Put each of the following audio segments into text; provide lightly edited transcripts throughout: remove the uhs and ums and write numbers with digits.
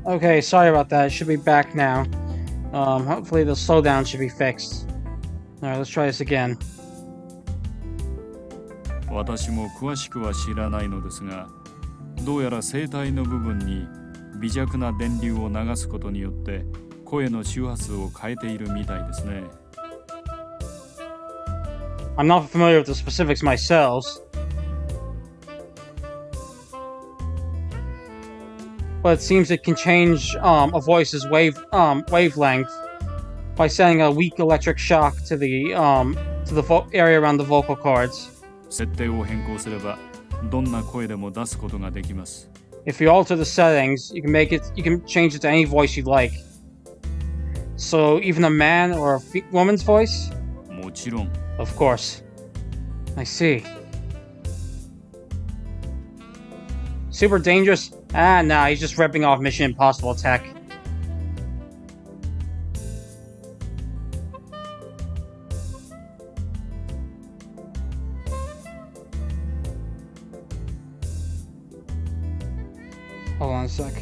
Okay, sorry about that. It should be back now. Hopefully the slowdown should be fixed. Alright, let's try this again. 私も詳しくは知らないのですが、どうやら声帯の部分に微弱な電流を流すことによって声の周波数を変えているみたいですね。I'm not familiar with the specifics myself. But it seems it can change a voice's wavelength by sending a weak electric shock to the area around the vocal cords. 設定を変更すればどんな声でも出すことができます。If you alter the settings, you can change it to any voice you'd like. So even a man or a woman's voice? もちろん。Of course. I see. Super dangerous? Nah, he's just ripping off Mission Impossible tech. Hold on a sec.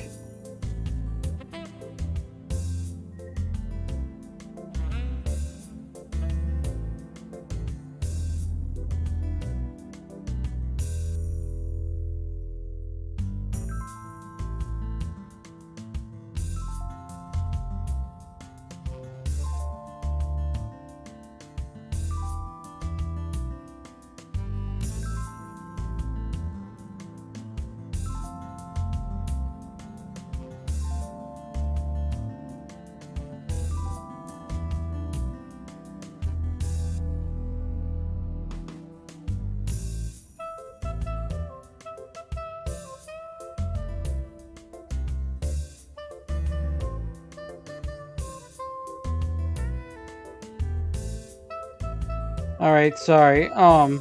Alright, sorry. I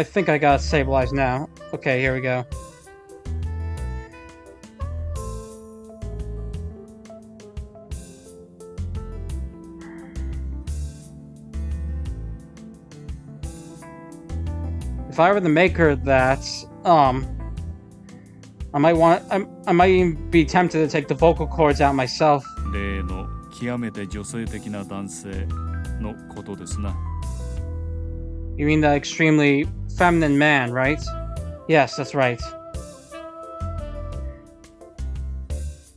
think I got it stabilized now. Okay, here we go. If I were the maker of that, I might even be tempted to take the vocal cords out myself. 例の極めて女性的な男性のことですな。You mean the extremely feminine man, right? Yes, that's right.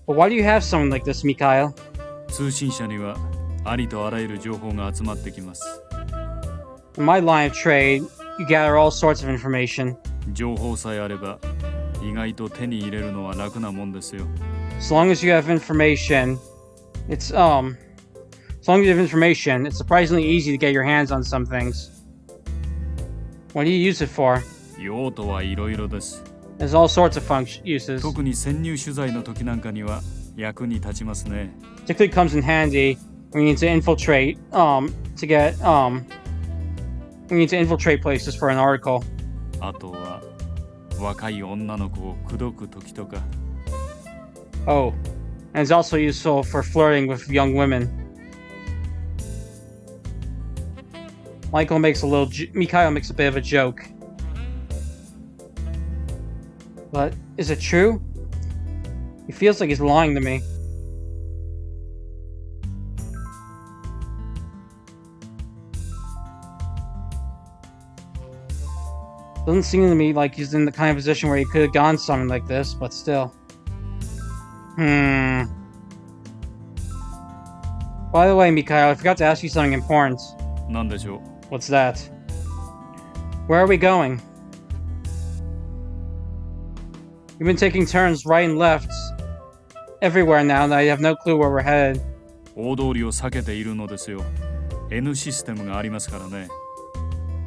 But why do you have someone like this, Mikhail? 通信社にはありとあらゆる情報が集まってきます。In my line of trade, you gather all sorts of information. 情報さえあれば意外と手に入れるのは楽なもんですよ。As long as you have information, it's surprisingly easy to get your hands on some things. What do you use it for? 用途はいろいろです。There's all sorts of uses. 特に潜入取材の時なんかには役に立ちますね。Particularly comes in handy when you need to infiltrate places for an article. あとは若い女の子を口説く時とか。Oh, and it's also useful for flirting with young women. Mikhail makes a bit of a joke. But is it true? He feels like he's lying to me. Doesn't seem to me like he's in the kind of position where he could have gone something like this, but still. By the way, Mikhail, I forgot to ask you something important. なんでしょう。What's that? Where are we going? We've been taking turns right and left everywhere now that I have no clue where we're headed. 大通りを避けているのですよ。N システムがありますからね。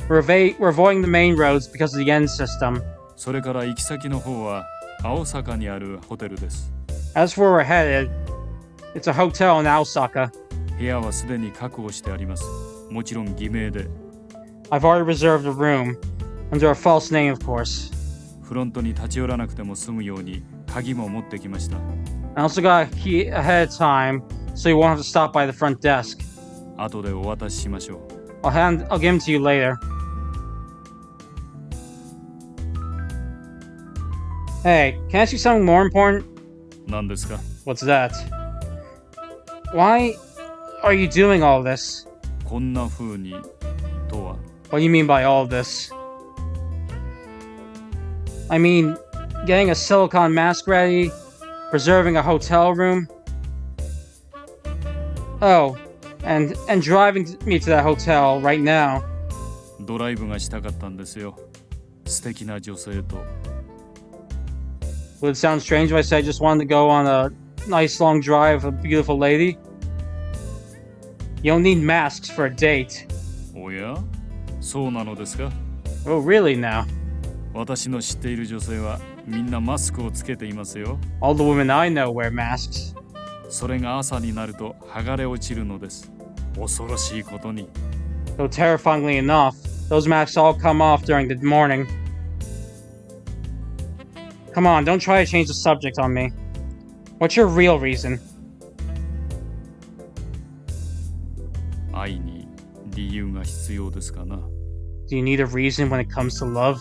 We're avoiding the main roads because of the N system. それから行き先の方は青坂にあるホテルです。As for where we're headed, it's a hotel in Osaka. 部屋はすでに確保してあります。もちろん偽名で。I've already reserved a room, under a false name, of course. フロントに立ち寄らなくても済むように鍵も持ってきました。I also got a key ahead of time, so you won't have to stop by the front desk. 後でお渡ししましょう。I'll give him to you later. Hey, can I ask you something more important? 何ですか？ What's that? Why are you doing all this? こんな風にとは What do you mean by all this? I mean, getting a silicone mask ready, reserving a hotel room. Oh, and driving me to that hotel right now. ドライブがしたかったんですよ。素敵な女性と。 Would it sound strange if I said I just wanted to go on a nice long drive with a beautiful lady? You don't need masks for a date. おや？そうなのですか？ Oh, really now? 私の知っている女性はみんなマスクをつけていますよ。 All the women I know wear masks. それが朝になると剥がれ落ちるのです。恐ろしいことに。 Though terrifyingly enough, those masks all come off during the morning. Come on, don't try to change the subject on me. What's your real reason? 愛に理由が必要ですかな。 Do you need a reason when it comes to love?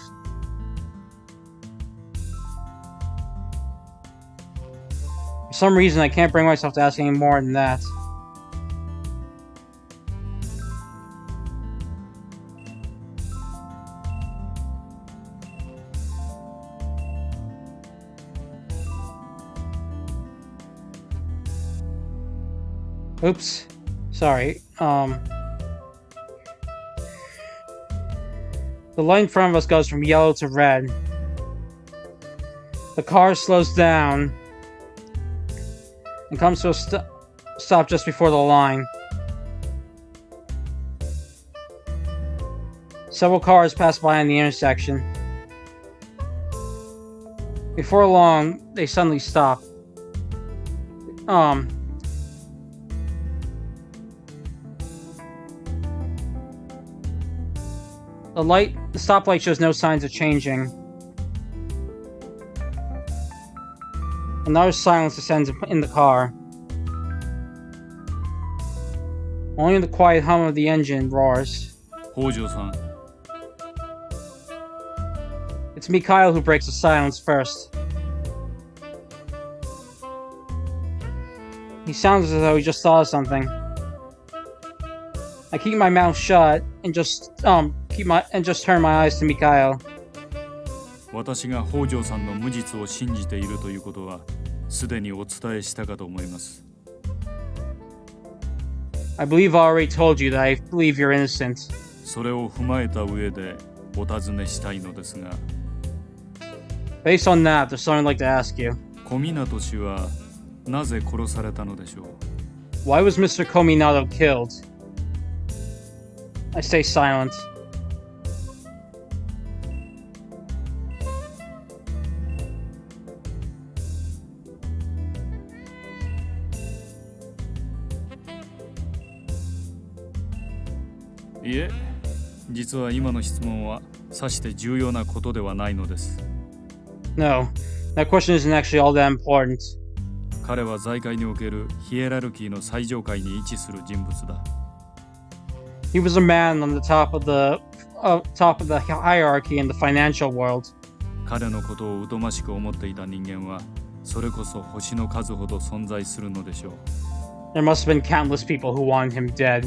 For some reason, I can't bring myself to ask any more than that. Oops. Sorry. The light in front of us goes from yellow to red. The car slows down and comes to a stop just before the line. Several cars pass by in the intersection. Before long, they suddenly stop. The stoplight shows no signs of changing. Another silence descends in the car. Only the quiet hum of the engine roars. 北条さん、 It's Mikhail who breaks the silence first. He sounds as though he just thought of something. I keep my mouth shut and just turn my eyes to Mikhail. 私が北条さんの無実を信じているということはすでにお伝えしたかと思います。 I believe I already told you that I believe you're innocent. それを踏まえた上でお尋ねしたいのですが、 Based on that, there's something I'd like to ask you. 小湊氏はなぜ殺されたのでしょう。 Why was Mr. Kominato killed? I stay silent.いえ、実は今の質問はさして重要なことではないのです。 No, that question isn't actually all that important. 彼は財界におけるヒエラルキーの最上階に位置する人物だ。 He was a man on the top of the hierarchy in the financial world. 彼のことを疎ましく思っていた人間はそれこそ星の数ほど存在するのでしょう。 There must have been countless people who wanted him dead.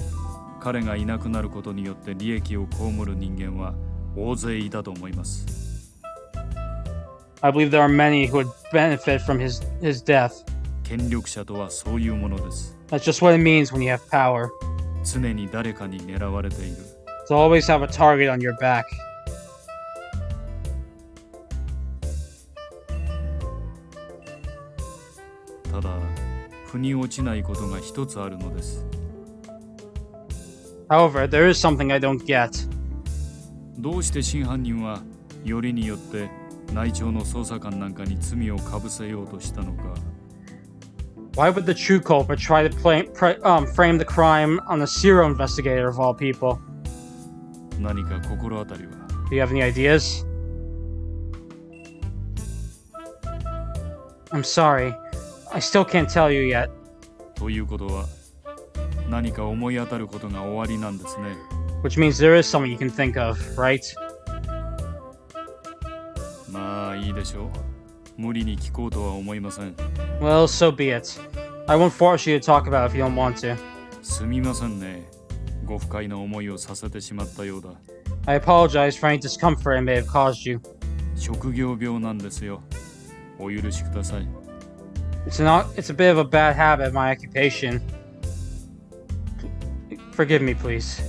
彼がいなくなることによって利益を被る人間は大勢いたと思います。 I believe there are many who would benefit from his death. 権力者とはそういうものです。 That's just what it means when you have power. 常に誰かに狙われている。 To always have a target on your back. ただ、腑に落ちないことが一つあるのです。 However, there is something I don't get. どうして真犯人はよりによって内調の捜査官なんかに罪をかぶせようとしたのか。 Why would the true culprit try to frame the crime on a serial investigator of all people? 何か心当たりは。 Do you have any ideas? I'm sorry. I still can't tell you yet. ということは何か思い当たることが終わりなんですね。 Which means there is something you can think of, right? まあいいでしょう。無理に聞こうとは思いません。 Well, so be it. I won't force you to talk about it if you don't want to. すみませんね。ご不快な思いをさせてしまったようだ。 I apologize for any discomfort I may have caused you. 職業病なんですよ。お許しください。 It's a bit of a bad habit of my occupation. Forgive me, please.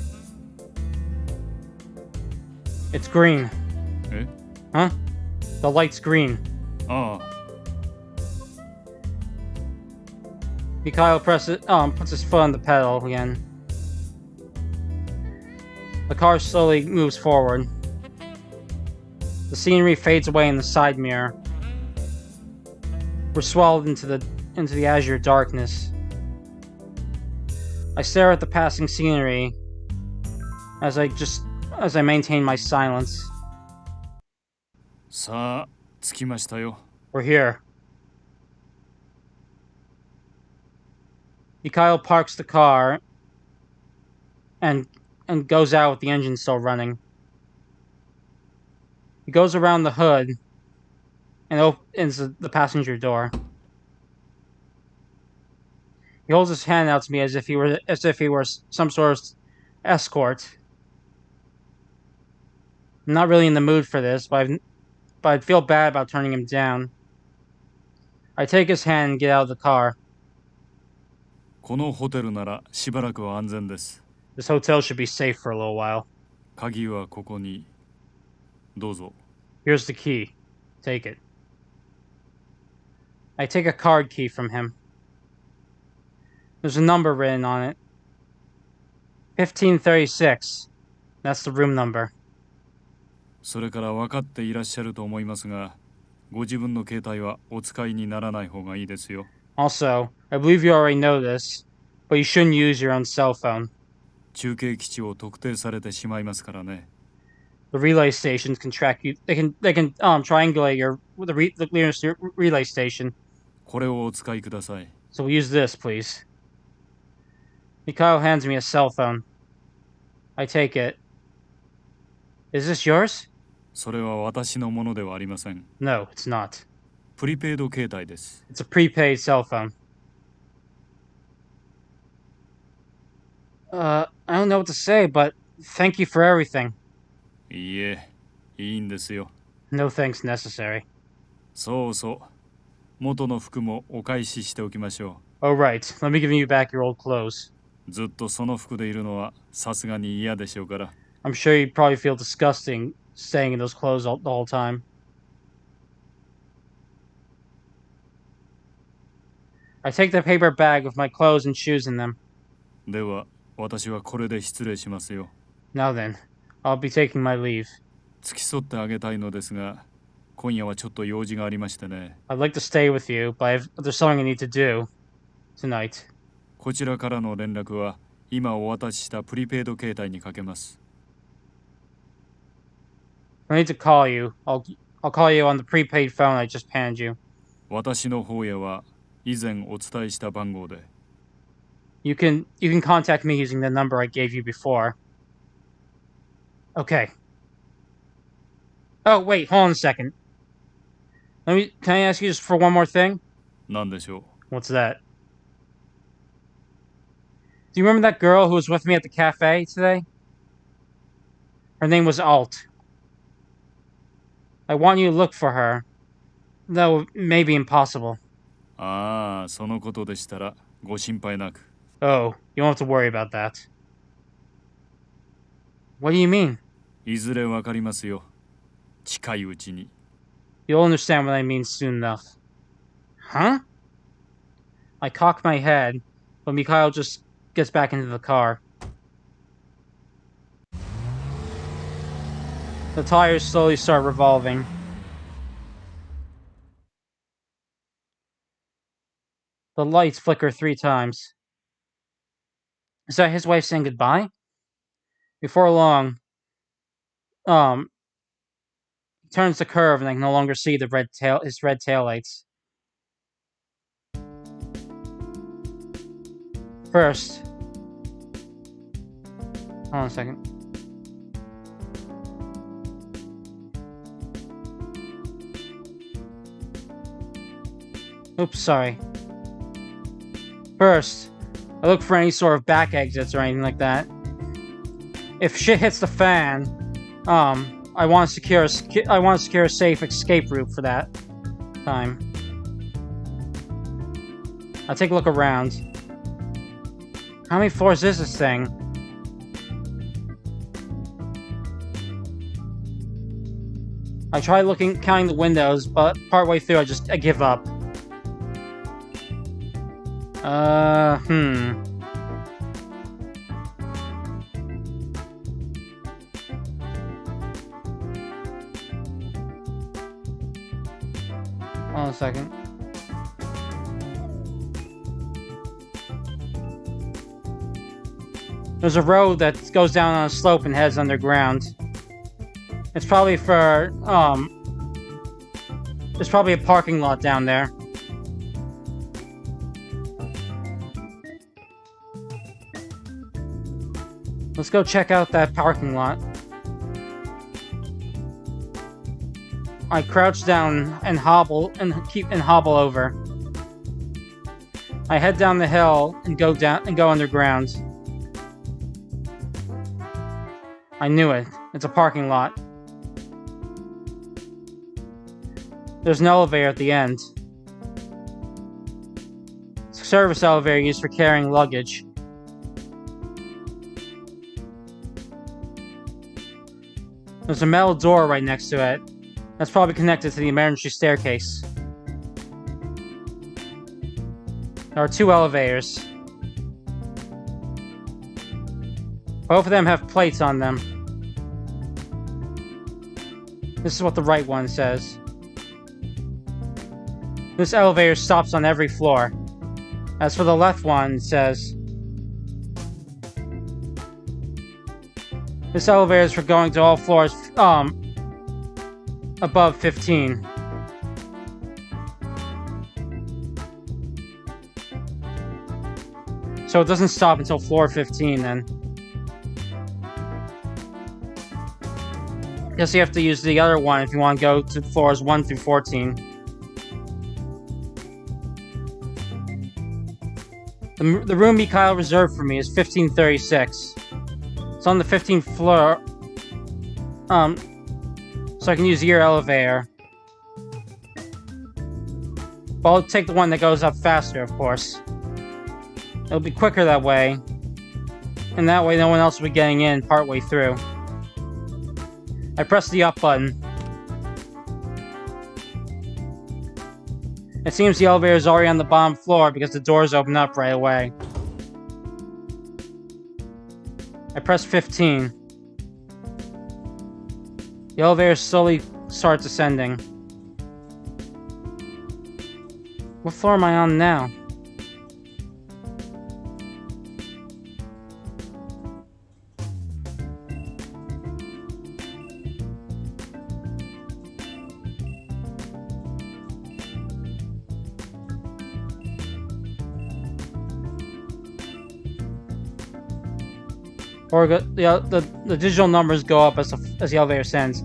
It's green. え? Huh? The light's green. ああ、 Mikhail puts his foot on the pedal again. The car slowly moves forward. The scenery fades away in the side mirror. We're swallowed into the azure darkness. I stare at the passing scenery as I maintain my silence. さあ、着きましたよ。 We're here. Mikhail parks the car and goes out with the engine still running. He goes around the hood and opens the passenger door. He holds his hand out to me as if he were some sort of escort. I'm not really in the mood for this, but I'd feel bad about turning him down. I take his hand and get out of the car. このホテルならしばらくは安全です。 This hotel should be safe for a little while. 鍵はここに。どうぞ。 Here's the key. Take it. I take a card key from him. There's a number written on it. 1536. That's the room number. それから分かっていらっしゃると思いますが、ご自分の携帯はお使いにならない方がいいですよ。 Also, I believe you already know this, but you shouldn't use your own cell phone. 中継基地を特定されてしまいますからね。 The relay stations can track you. They can triangulate the nearest relay station. これをお使いください。 So we'll use this, please. Mikhail hands me a cell phone. I take it. Is this yours? それは私のものではありません。 No, it's not. プリペイド携帯です。 It's a prepaid cell phone. I don't know what to say, but thank you for everything. いいえ、いいんですよ。 No thanks necessary. そうそう。元の服もお返ししておきましょ Oh, right. Let me give you back your old clothes. う。ずっとその服でいるのはさすがに嫌でしょうから。 I'm sure you'd probably feel disgusting staying in those clothes the whole time. I take the paper bag with my clothes and shoes in them. では、私はこれで失礼しますよ。 Now then, I'll be taking my leave. 付き添ってあげたいのですが、今夜はちょっと用事がありましてね。 I'd like to stay with you, but there's something I need to do tonight. こちらからの連絡は今お渡ししたプリペイド携帯にかけます。 If I need to call you, I'll call you on the prepaid phone I just handed you. 私の方へは以前お伝えした番号で。 You can contact me using the number I gave you before. Okay. Oh, wait, hold on a second. Can I ask you just for one more thing? 何でしょ What's that? Do you remember that girl who was with me at the cafe today? Her name was Alt. I want you to look for her, though it may be impossible. う。ああ、そのことでしたらご心配なく。 Oh, you won't have to worry about that. What do you mean? いずれわかりますよ。近いうちに。 You'll understand what I mean soon enough. Huh? I cock my head, but Mikhail just gets back into the car. The tires slowly start revolving. The lights flicker 3 times. Is that his wife saying goodbye? Before long, he turns the curve and I can no longer see his red taillights. First, hold on a second. Oops, sorry. First, I look for any sort of back exits or anything like that. If shit hits the fan, I want to secure a safe escape route for that time. I'll take a look around. How many floors is this thing? I try counting the windows, but partway through I give up. Hold on a second. There's a road that goes down on a slope and heads underground. It's probably for, there's probably a parking lot down there. Let's go check out that parking lot. I crouch down and hobble over. I head down the hill and go underground. I knew it. It's a parking lot. There's an elevator at the end. It's a service elevator used for carrying luggage. There's a metal door right next to it. That's probably connected to the emergency staircase. There are 2 elevators. Both of them have plates on them. This is what the right one says. This elevator stops on every floor. As for the left one, it says, this elevator is for going to all floors, above 15. So it doesn't stop until floor 15 then. Guess you have to use the other one if you want to go to floors 1 through 14. The room Mikhail reserved for me is 1536. It's on the 15th floor. So I can use your elevator. But I'll take the one that goes up faster, of course. It'll be quicker that way. And that way no one else will be getting in partway through. I press the up button. It seems the elevator is already on the bottom floor because the doors open up right away. I press 15. The elevator slowly starts ascending. What floor am I on now? Or the digital numbers go up as the elevator ascends.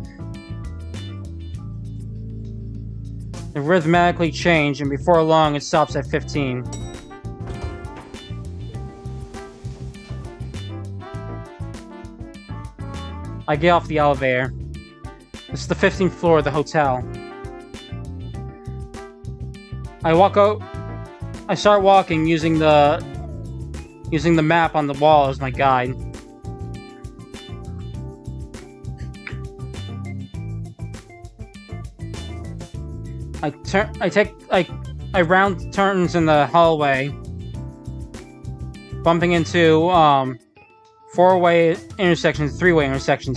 They rhythmically change, and before long, it stops at 15. I get off the elevator. This is the 15th floor of the hotel. I start walking using the map on the wall as my guide. I round turns in the hallway, bumping into 4-way intersections, 3-way intersections.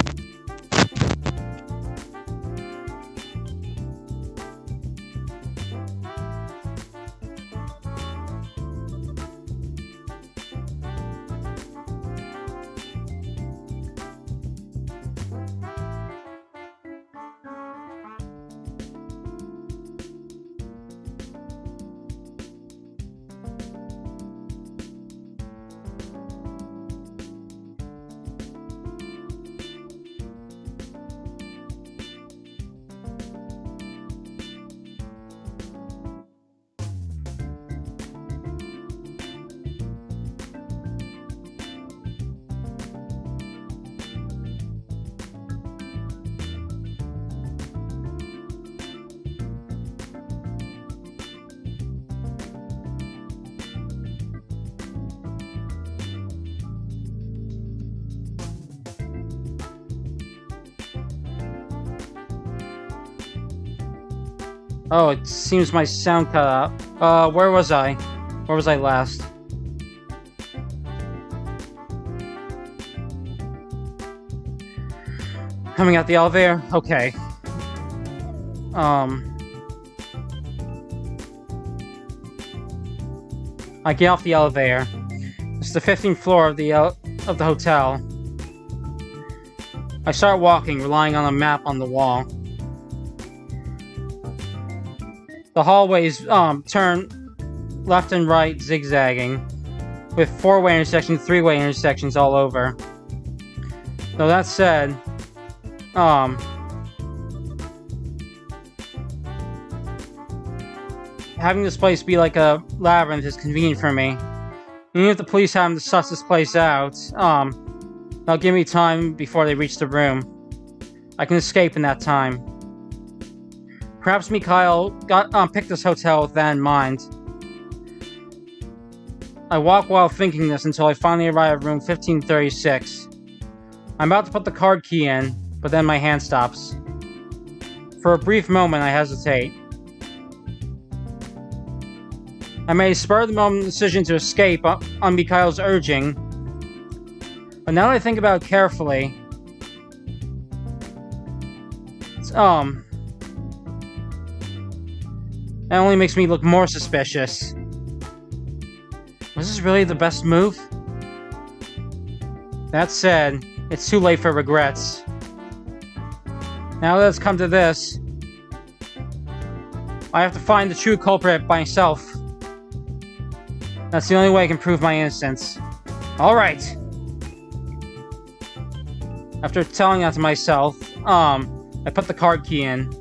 Oh, it seems my sound cut out. Where was I? Where was I last? Coming out the elevator? Okay. I get off the elevator. It's the 15th floor of the hotel. I start walking, relying on a map on the wall. The hallways turn left and right, zigzagging, with 4-way intersections, 3-way intersections all over. Though that said, having this place be like a labyrinth is convenient for me. Even if the police have to suss this place out, they'll give me time before they reach the room. I can escape in that time. Perhaps Mikhail picked this hotel with that in mind. I walk while thinking this until I finally arrive at room 1536. I'm about to put the card key in, but then my hand stops. For a brief moment, I hesitate. I made a spur-of-the-moment decision to escape on Mikhail's urging, but now that I think about it carefully, that only makes me look more suspicious. Was this really the best move? That said, it's too late for regrets. Now that it's come to this, I have to find the true culprit myself. That's the only way I can prove my innocence. Alright. After telling that to myself, I put the card key in.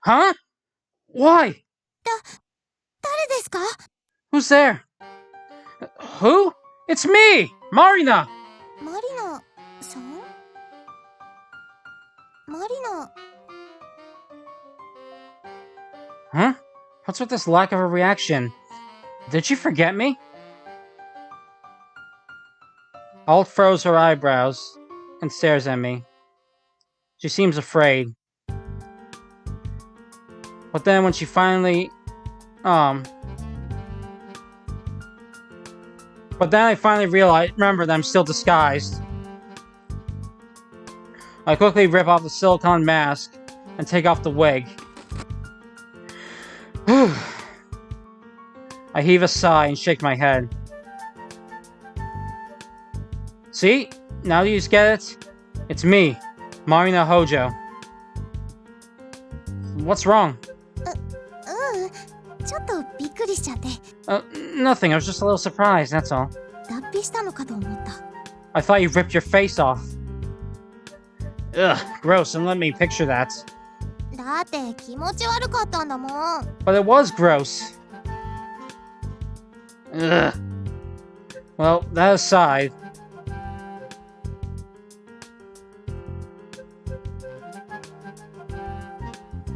Huh? Why? 誰ですか? Who's there? Who? It's me! Marina! マリナさん? マリナ... Huh? What's with this lack of a reaction? Did she forget me? Alt furrows her eyebrows and stares at me. She seems afraid. But then when she finally... But then I finally remember that I'm still disguised. I quickly rip off the silicone mask and take off the wig. I heave a sigh and shake my head. See? Now you just get it? It's me, Marina Hojo. What's wrong? ちょっとびっくりしちゃって。 Nothing. I was just a little surprised, that's all. 脱皮したのかと思った。 I thought you ripped your face off. Ugh, gross, and let me picture that. だって気持ち悪かったんだもん。 But it was gross. Ugh. Well, that aside...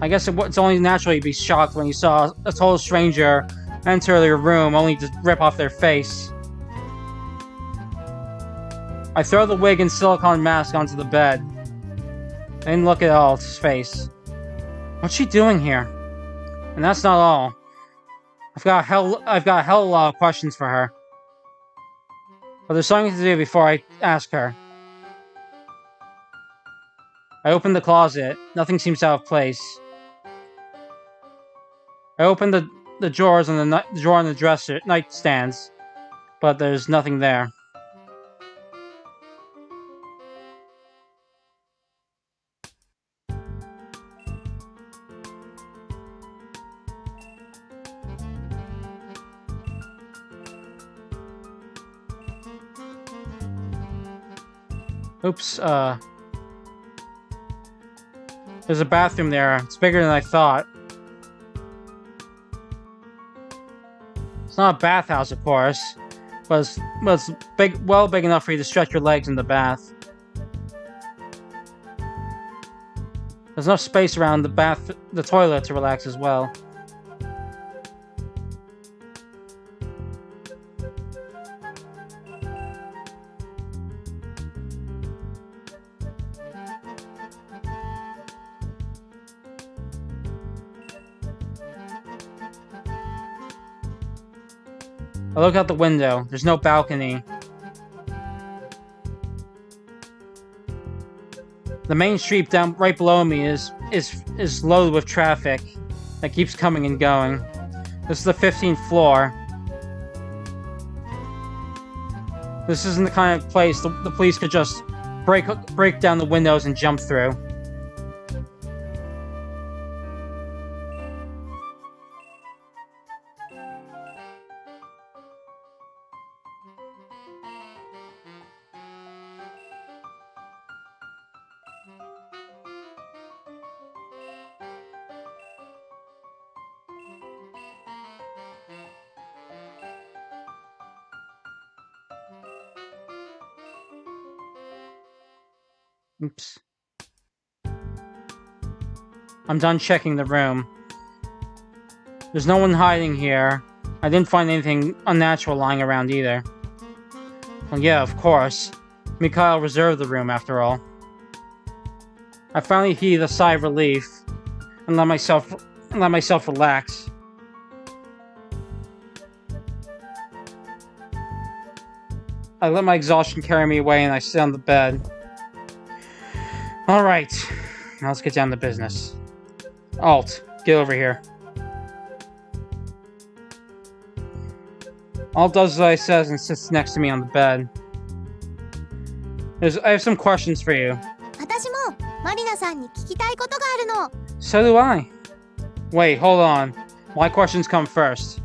I guess it's only natural you'd be shocked when you saw a total stranger enter your room only to rip off their face. I throw the wig and silicone mask onto the bed. I didn't look at Alt's face. What's she doing here? And that's not all. I've got a hell of a lot of questions for her. But there's something to do before I ask her. I open the closet. Nothing seems out of place. I open the drawers on the drawer on the dresser nightstands, but there's nothing there. Oops, there's a bathroom there. It's bigger than I thought. It's not a bathhouse, of course, but it's big, well big enough for you to stretch your legs in the bath. There's enough space around the toilet to relax as well. I look out the window. There's no balcony. The main street down right below me is loaded with traffic that keeps coming and going. This is the 15th floor. This isn't the kind of place the police could just break down the windows and jump through. Oops. I'm done checking the room. There's no one hiding here. I didn't find anything unnatural lying around either. Well, yeah, of course. Mikhail reserved the room after all. I finally heaved a sigh of relief and let myself relax. I let my exhaustion carry me away and I sit on the bed. Alright, now let's get down to business. Alt, get over here. Alt does as I says and sits next to me on the bed. I have some questions for you. 私もマリナさんに聞きたいことがあるの。 So do I. Wait, hold on. My questions come first.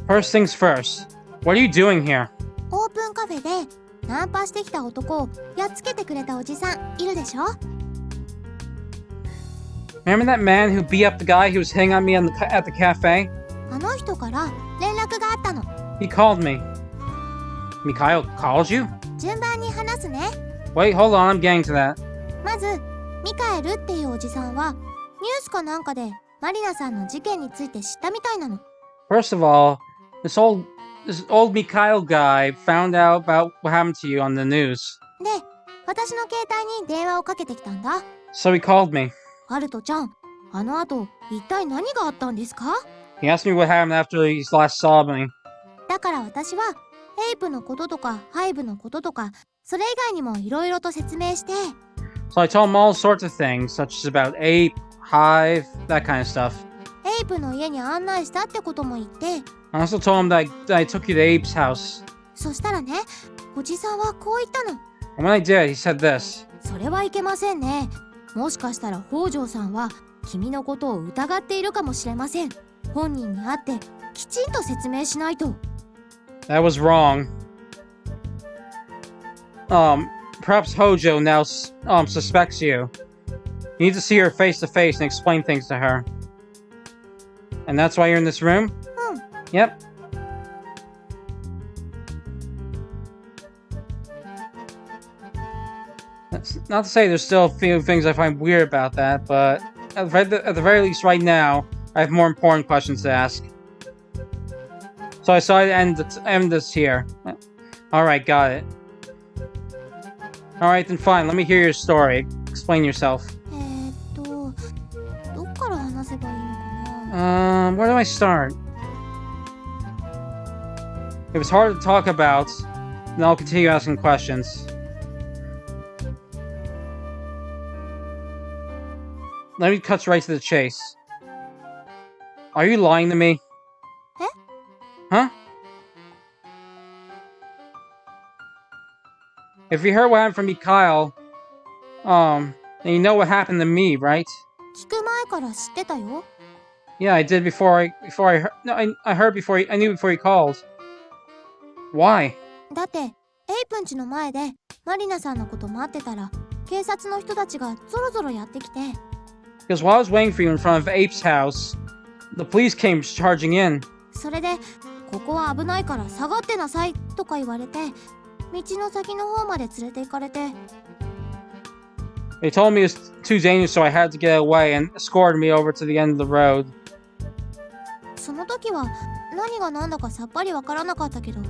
First things first. What are you doing here? オープンカフェでナンパしてきた男をやっつけてくれたおじさんいるでしょ？ Remember that man who beat up the guy who was hitting on me at the cafe? あの人から連絡があったの。 He called me. Mikhail called you? 順番に話すね。 Wait, hold on, I'm getting to that. まずミカエルっていうおじさんはニュースかなんかでマリナさんの事件について知ったみたいなの。 First of all, this old Mikhail guy found out about what happened to you on the news. で、私の携帯に電話をかけてきたんだ。 So he called me. ハルトちゃん、あの後一体何があったんですか？ He asked me what happened after he last saw me. だから私はエイプのこととかハイブのこととかそれ以外にもいろいろと説明して。 So I told him all sorts of things, such as about Ape, Hive, that kind of stuff. エイプの家に案内したってことも言って。 I also told him that I took you to Ape's house. そしたらね、おじさんはこう言ったの。 And when I did, he said this. それはいけませんね。もしかしたら北条さんは君のことを疑っているかもしれません。本人に会ってきちんと説明しないと。 That was wrong. Perhaps Hojo now suspects you. You need to see her face to face and explain things to her. And that's why you're in this room? Yep. That's not to say there's still a few things I find weird about that, but at the very least right now, I have more important questions to ask. So I decided to end this here. Alright, got it. Alright, then fine, let me hear your story. Explain yourself. どっから話せばいいのかな。 Where do I start? If it's hard to talk about, then I'll continue asking questions. Let me cut right to the chase. Are you lying to me? Eh? Huh? If you heard what happened from Mikhail, then you know what happened to me, right? 聞く前から知ってたよ。 Yeah, I did before I heard. No, I heard before. I knew before he called. Why? だってエイプン家の前でマリナさんのこと待ってたら警察の人たちがゾロゾロやってきて。 Because while I was waiting for you in front of Ape's house, the police came charging in. それでここは危ないから下がってなさいとか言われて道の先の方まで連れて行かれて。 They told me it was too dangerous, so I had to get away and escorted me over to the end of the road. その時は何が何だかさっぱりわからなかったけど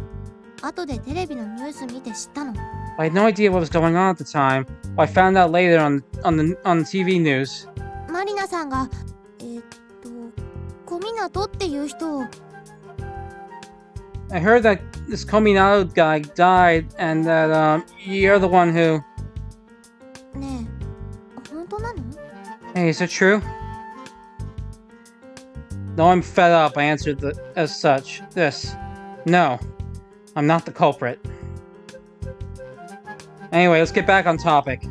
後でテレビのニュース見て知ったの。 I had no idea what was going on at the time, but I found out later on the TV news. マリナさんが小湊っていう人を I heard that this Kominato guy died, and that you're the one who. ねえ本当なの？ Hey, is it true? No, I'm fed up. I answered as such. No, I'm not the culprit. Anyway, let's get back on topic.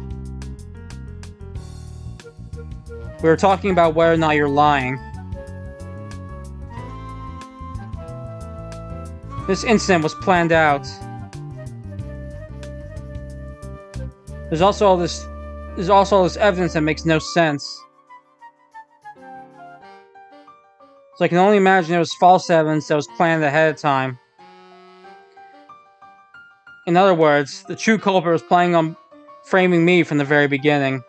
We were talking about whether or not you're lying. This incident was planned out. There's also all this evidence that makes no sense. So I can only imagine it was false evidence that was planned ahead of time. In other words, the true culprit was planning on framing me from the very beginning.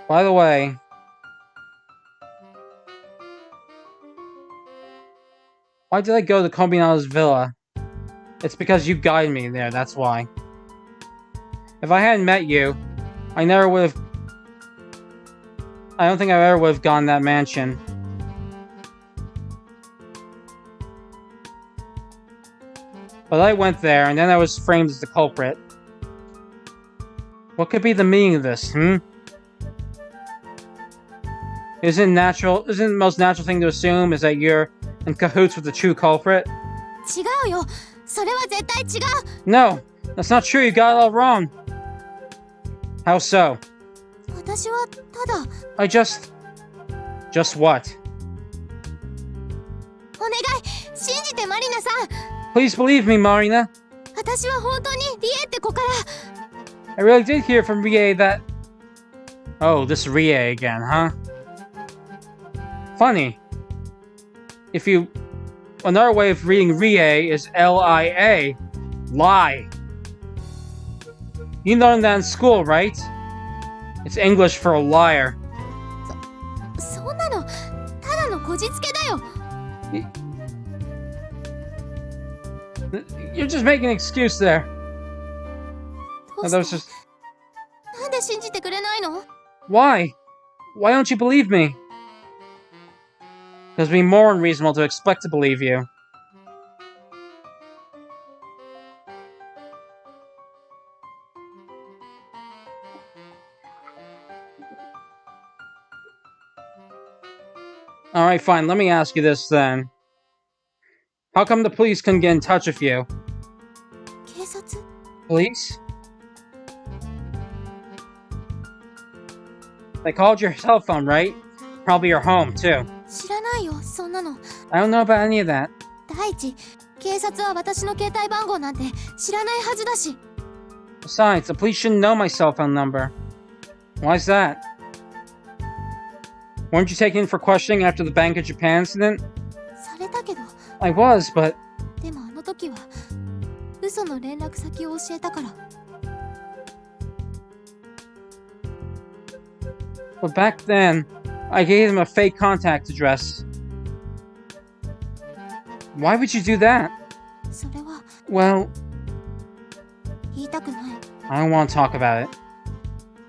By the way, why did I go to Kominato's villa? It's because you guided me there, that's why. If I hadn't met you, I don't think I ever would have gone to that mansion. But I went there, and then I was framed as the culprit. What could be the meaning of this, Isn't the most natural thing to assume is that you're in cahoots with the true culprit? 違うよ。それは絶対違う。 No, that's not true. You got it all wrong. How so? 私はただ Just what? お願い信じてマリナさん。 Please believe me, Marina. 私は本当にリエって子から I really did hear from Rie that... Oh, this Rie again, huh? Funny. Another way of reading Rie is L-I-A. Lie. You learned that in school, right? It's English for a liar. そんなのただのこじつけだよ。 You're just making an excuse there. どう That was して just... なんで信じてくれないの？ Why? Why don't you believe me? Because it'd be more unreasonable to expect to believe you. Alright, fine. Let me ask you this then. How come the police couldn't get in touch with you? 警察？ Police? They called your cell phone, right? Probably your home, too. 知らないよそんなの。 I don't know about any of that. 第一警察は私の携帯番号なんて知らないはずだし。 Besides, the police shouldn't know my cell phone number. Why's that? Weren't you taken in for questioning after the Bank of Japan incident? されたけど I was, but... でもあの時は嘘の連絡先を教えたから。 But back then, I gave him a fake contact address. Why would you do that? それは Well, 言いたくない。 I don't want to talk about it.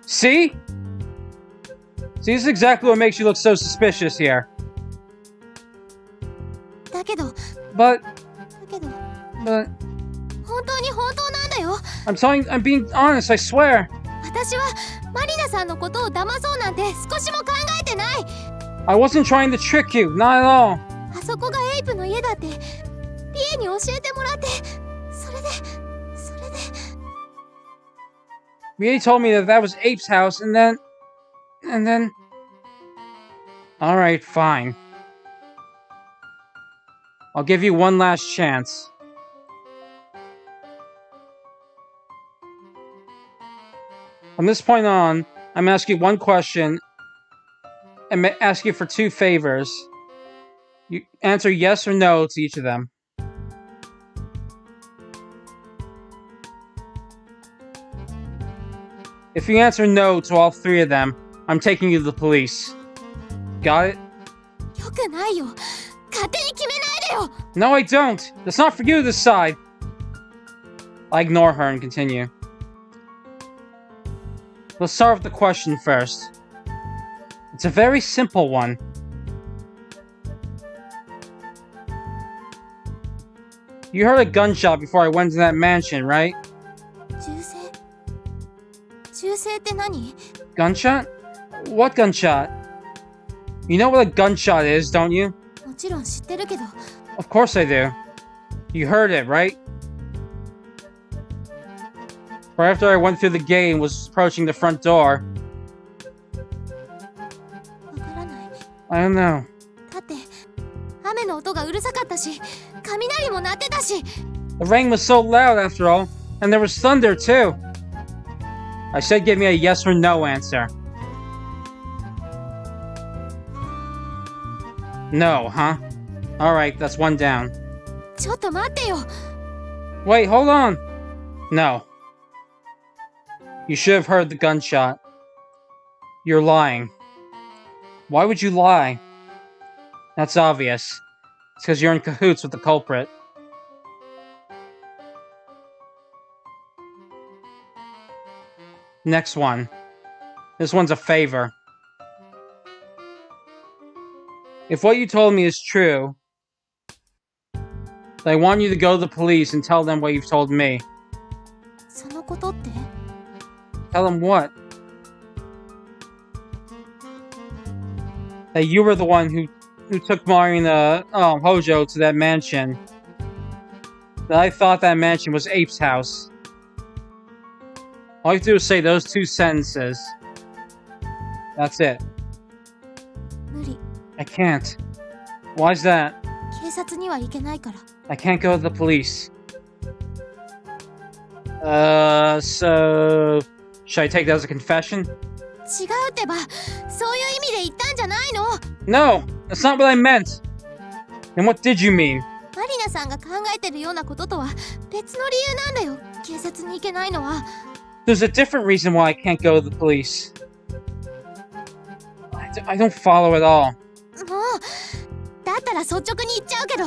See? See, this is exactly what makes you look so suspicious here. だけど But, だけど but, 本当に本当なんだよ。 I'm being honest, I swear. 私はマリナさんのことを騙そうなんて少しも考えてない。 I wasn't trying to trick you, not at all. あそこがエイプの家だってリエに教えてもらって、それで Rie told me that was Ape's house, and then... Alright, fine. I'll give you one last chance. From this point on, I'm asking you one question and ask you for two favors. You answer yes or no to each of them. If you answer no to all three of them, I'm taking you to the police. Got it? よくないよ。勝手に決めないでよ。 No, I don't. That's not for you to decide. I ignore her and continue. Let's start with the question first. It's a very simple one. You heard a gunshot before I went to that mansion, right? 銃声銃声って何？ Gunshot? What gunshot? You know what a gunshot is, don't you? もちろん知ってるけど、 Of course I do. You heard it, right? Right after I went through the gate and was approaching the front door. わからない。 I don't know. だって雨の音がうるさかったし、雷も鳴ってたし。 The rain was so loud after all, and there was thunder too. I said give me a yes or no answer. No, huh? Alright, that's one down. ちょっと待ってよ。 Wait, hold on. No. You should have heard the gunshot. You're lying. Why would you lie? That's obvious. It's because you're in cahoots with the culprit. Next one. This one's a favor. If what you told me is true, then I want you to go to the police and tell them what you've told me. そのことって？ Tell them what? That you were the one who took Marina Hojo to that mansion. That I thought that mansion was Ape's house. All you have to do is say those two sentences. That's it. 無理。 I can't. Why's that? 警察には行けないから。 I can't go to the police. So... Should I take that as a confession? 違うってば、そういう意味で言ったんじゃないの。 No! That's not what I meant! And what did you mean? マリナさんが考えてるようなこととは別の理由なんだよ。警察に行けないのは。 There's a different reason why I can't go to the police. I don't follow at all. もう、だったら率直に言っちゃうけど。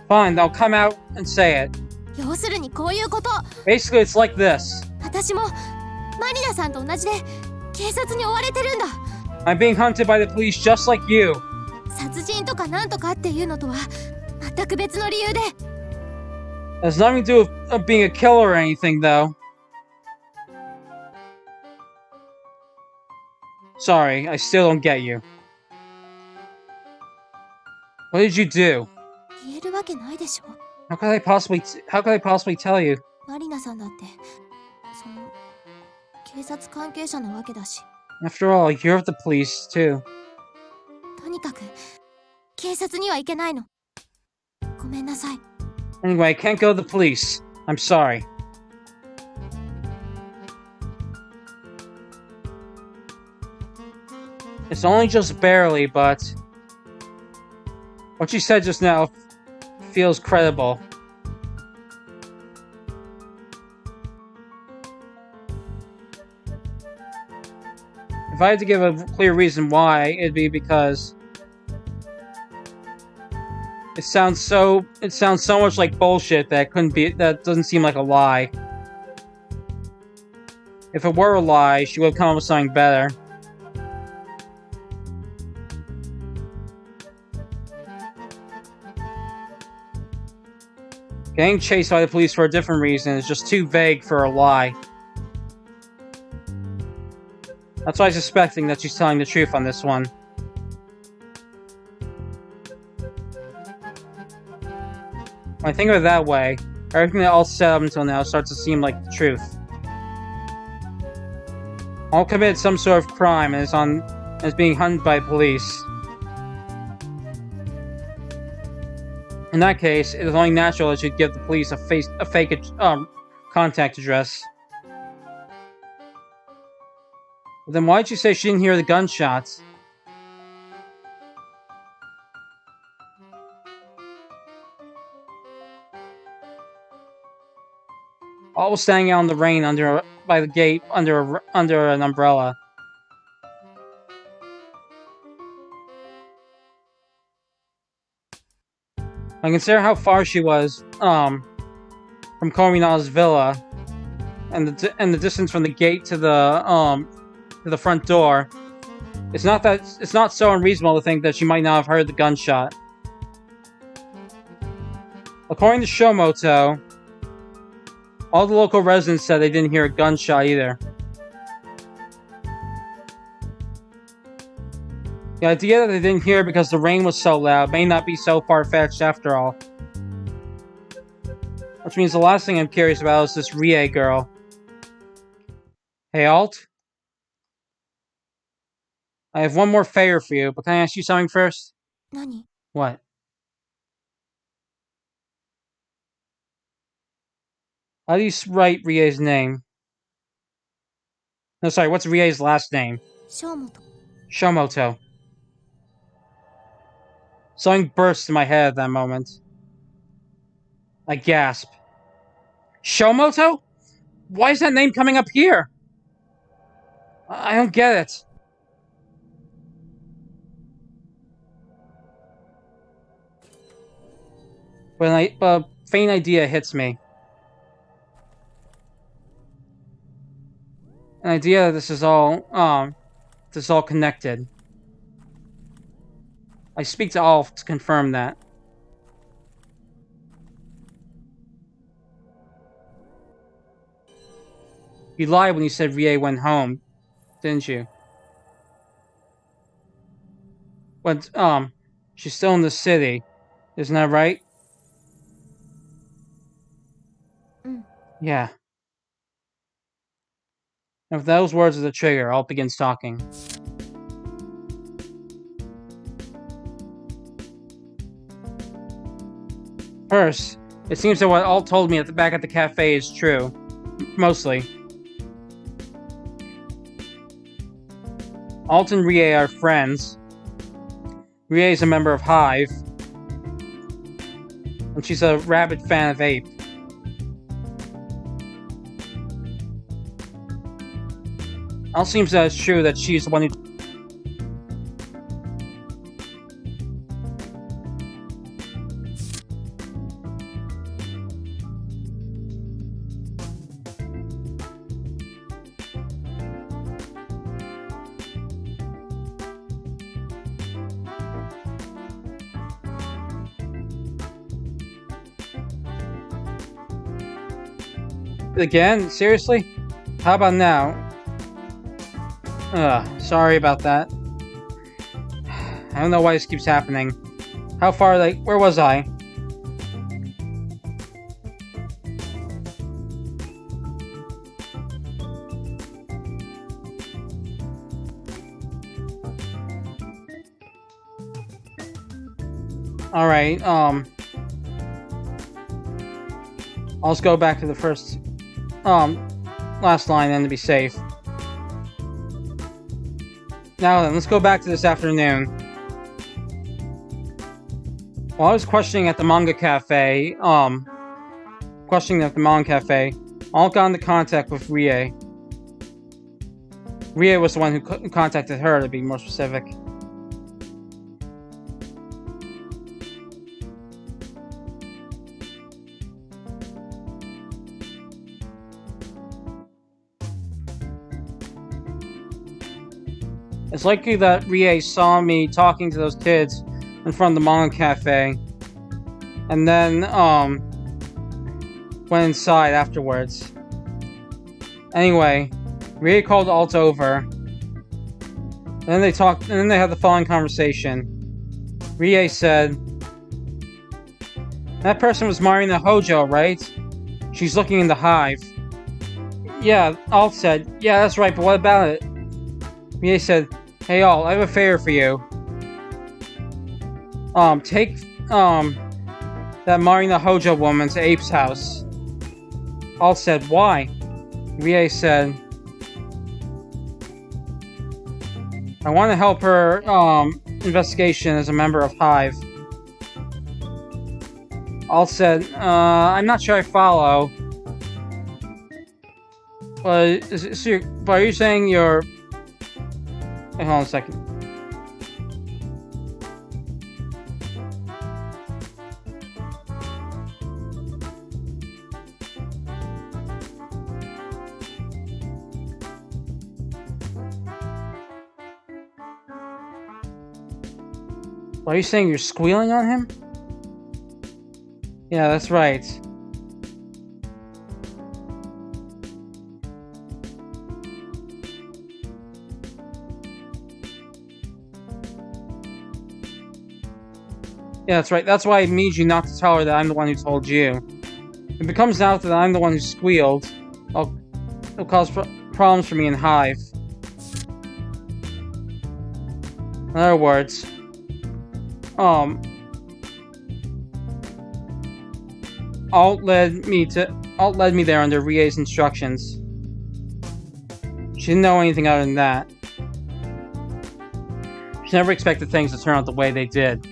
Fine, I'll come out and say it. 要するにこういうこと。 Basically, it's like this. 私もマリナさんと同じで警察に追われてるんだ。 I'm being hunted by the police just like you. 殺人とかなんとかっていうのとは全く別の理由で。 It has nothing to do with being a killer or anything, though. Sorry, I still don't get you. What did you do? 言えるわけないでしょ。 How could I possibly tell you? マリナさんだってその警察関係者なわけだし。 After all, you're the police, too. とにかく警察には行けないの。ごめんなさい。 Anyway, I can't go to the police. I'm sorry. It's only just barely, but... What you said just now feels credible. If I had to give a clear reason why, it'd be because... It sounds so much like bullshit that that doesn't seem like a lie. If it were a lie, she would have come up with something better. Getting chased by the police for a different reason is just too vague for a lie. That's why I'm suspecting that she's telling the truth on this one. When I think of it that way, everything that all set up until now starts to seem like the truth. All committed some sort of crime and is being hunted by police. In that case, it is only natural that she'd give the police a fake contact address. But then why did you say she didn't hear the gunshots? All was standing out in the rain by the gate under an umbrella. I consider how far she was from Komina's villa, and the distance from the gate to the front door. It's not so unreasonable to think that she might not have heard the gunshot. According to Shomoto, all the local residents said they didn't hear a gunshot either. The idea that they didn't hear because the rain was so loud may not be so far-fetched after all. Which means the last thing I'm curious about is this Rie girl. Hey, Alt? I have one more favor for you, but can I ask you something first? 何？ What? How do you write Rie's name? No, sorry, what's Rie's last name? 正本。 Shomoto. Something burst in my head at that moment. I gasp. Shomoto? Why is that name coming up here? I don't get it. But a faint idea hits me. An idea that this is all connected. I speak to Alf to confirm that. You lied when you said Rie went home, didn't you? But, she's still in the city. Isn't that right? Yeah. And if those words are the trigger, Alt begins talking. First, it seems that what Alt told me at the back at the cafe is true. Mostly. Alt and Rie are friends. Rie is a member of Hive. And she's a rabid fan of Ape. Alt seems that it's true that she's the one who... Again? Seriously? How about now? Sorry about that. I don't know why this keeps happening. How far, where was I? Alright, I'll just go back to the first, last line then to be safe. Now then, let's go back to this afternoon. While I was questioning at the manga cafe, Alt got into contact with Rie. Rie was the one who contacted her, to be more specific. It's likely that Rie saw me talking to those kids in front of the manga cafe, and then went inside afterwards. Anyway, Rie called Alt over, and then they talked, and then they had the following conversation. Rie said, "That person was Marina Hojo, right? She's looking in the Hive." Yeah, Alt said, "Yeah, that's right, but what about it?" Rie said, "Hey Alt, I have a favor for you. Take, that Marina Hojo woman to Ape's house." Alt said, "Why?" Rie said, "I want to help her, investigation as a member of Hive." Alt said, "I'm not sure I follow. But, are you saying you're..." Hey, hold on a second. Are you saying you're squealing on him? Yeah, that's right. Yeah, that's right. That's why I need you not to tell her that I'm the one who told you. If it comes out that I'm the one who squealed, it'll cause problems for me in Hive. In other words, Alt led me there under Rie's instructions. She didn't know anything other than that. She never expected things to turn out the way they did.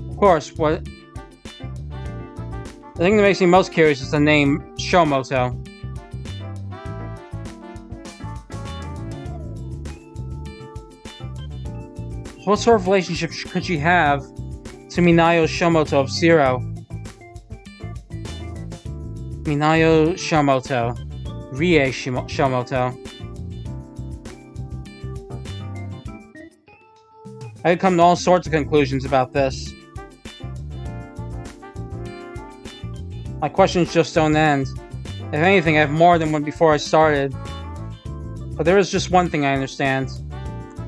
Of course, the thing that makes me most curious is the name Shomoto. What sort of relationship could she have to Minayo Shomoto of Zero? Minayo Shomoto. Rie Shomoto. I could come to all sorts of conclusions about this. My questions just don't end. If anything, I have more than one before I started. But there is just one thing I understand.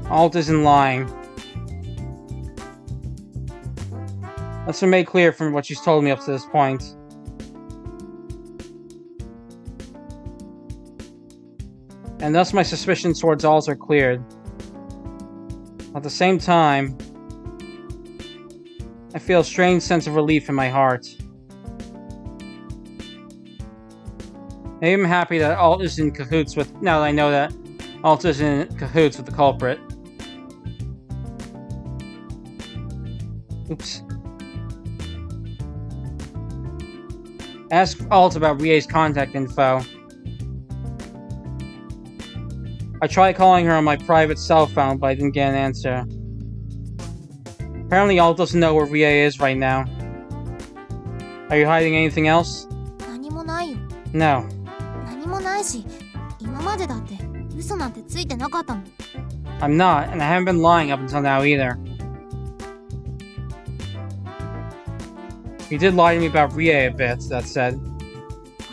Alt isn't lying. That's been made clear from what she's told me up to this point. And thus my suspicions towards Alt are cleared. At the same time, I feel a strange sense of relief in my heart. I am happy that Alt is in cahoots with... Now that I know that Alt is in cahoots with the culprit. Oops. Ask Alt about Rie's contact info. I tried calling her on my private cell phone, but I didn't get an answer. Apparently Alt doesn't know where Rie is right now. Are you hiding anything else? 何もないよ。 No. 何もないし、今までだって嘘なんてついてなかったもん。 I'm not, and I haven't been lying up until now either. You did lie to me about Rie a bit, that said.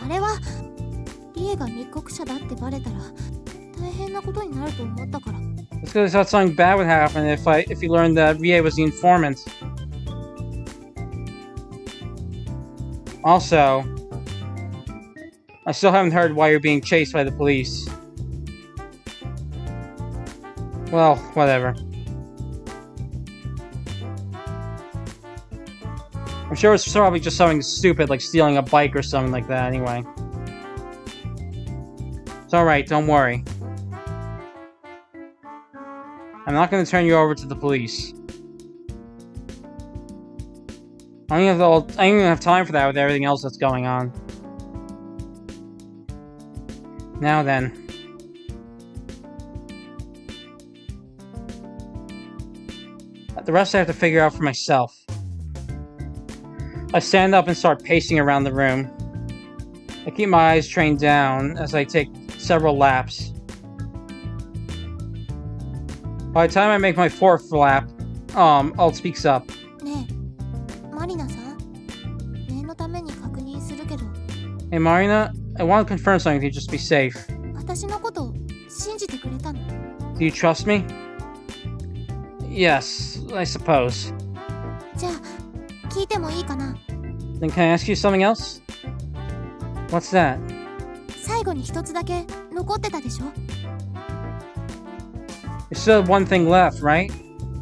あれはリエが密告者だってバレたら大変なことになると思ったから。 It's because I thought something bad would happen if you learned that Rie was the informant. Also, I still haven't heard why you're being chased by the police. Well, whatever. I'm sure it's probably just something stupid like stealing a bike or something like that anyway. It's alright, don't worry. I'm not going to turn you over to the police. I don't even have time for that with everything else that's going on. Now then. The rest I have to figure out for myself. I stand up and start pacing around the room. I keep my eyes trained down as I take several laps. By the time I make my fourth lap, Alt speaks up. ねえ、マリナさん、念のために確認するけど、 Hey Marina, I want to confirm something with you just to be safe. 私のこと信じてくれたの？ Do you trust me? Yes, I suppose. じゃあ聞いてもいいかな？ Then can I ask you something else? What's that? 最後に一つだけ残ってたでしょ？ You still have one thing left, right?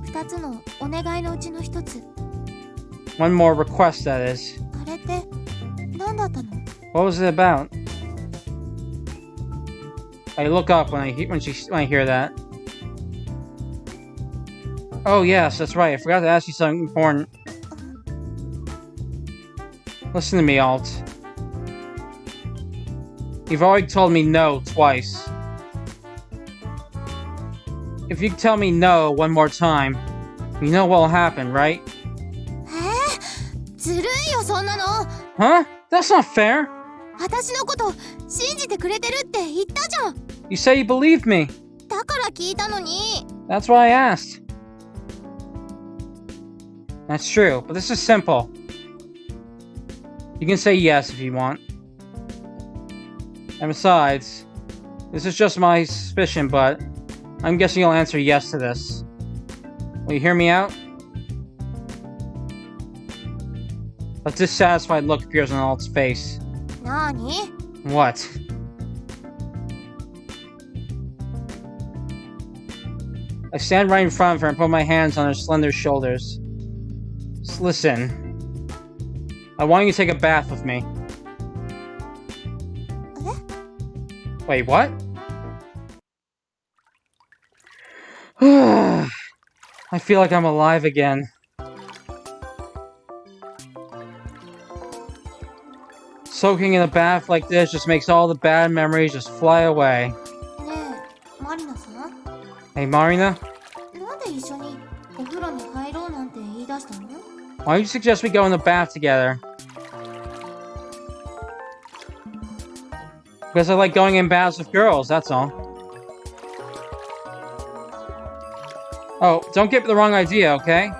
二つのお願いのうちの一つ。 One more request, that is. あれって何だったの？ What was it about? I look up when I hear that. Oh yes, that's right. I forgot to ask you something important. Listen to me, Alt. You've already told me no twice. If you tell me no one more time, you know what'll happen, right? ずるいよそんなの。 Huh? That's not fair. 私のこと信じてくれてるって言ったじゃん。 You say you believed me. だから聞いたのに。 That's why I asked. That's true, but this is simple. You can say yes if you want. And besides, this is just my suspicion, but I'm guessing you'll answer yes to this. Will you hear me out? A dissatisfied look appears on Alt's face. なーに？ What? I stand right in front of her and put my hands on her slender shoulders. Just listen. I want you to take a bath with me. Wait, what? I feel like I'm alive again. Soaking in a bath like this just makes all the bad memories just fly away. ねえ、マリナさん？ Hey, Marina? なんで一緒にお風呂に入ろうなんて言い出したの？ Why don't you suggest we go in the bath together? Because I like going in baths with girls, that's all. Oh, don't get the wrong idea, okay?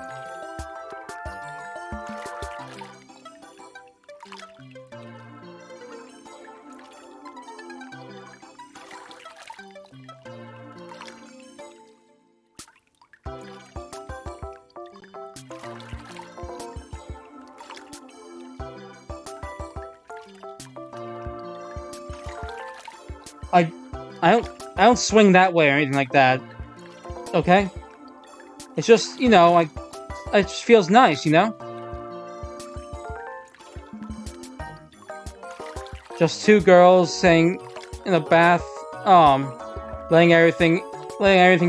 I don't swing that way or anything like that. Okay? It's just, you know, it just feels nice, you know? Just two girls saying in a bath, letting everything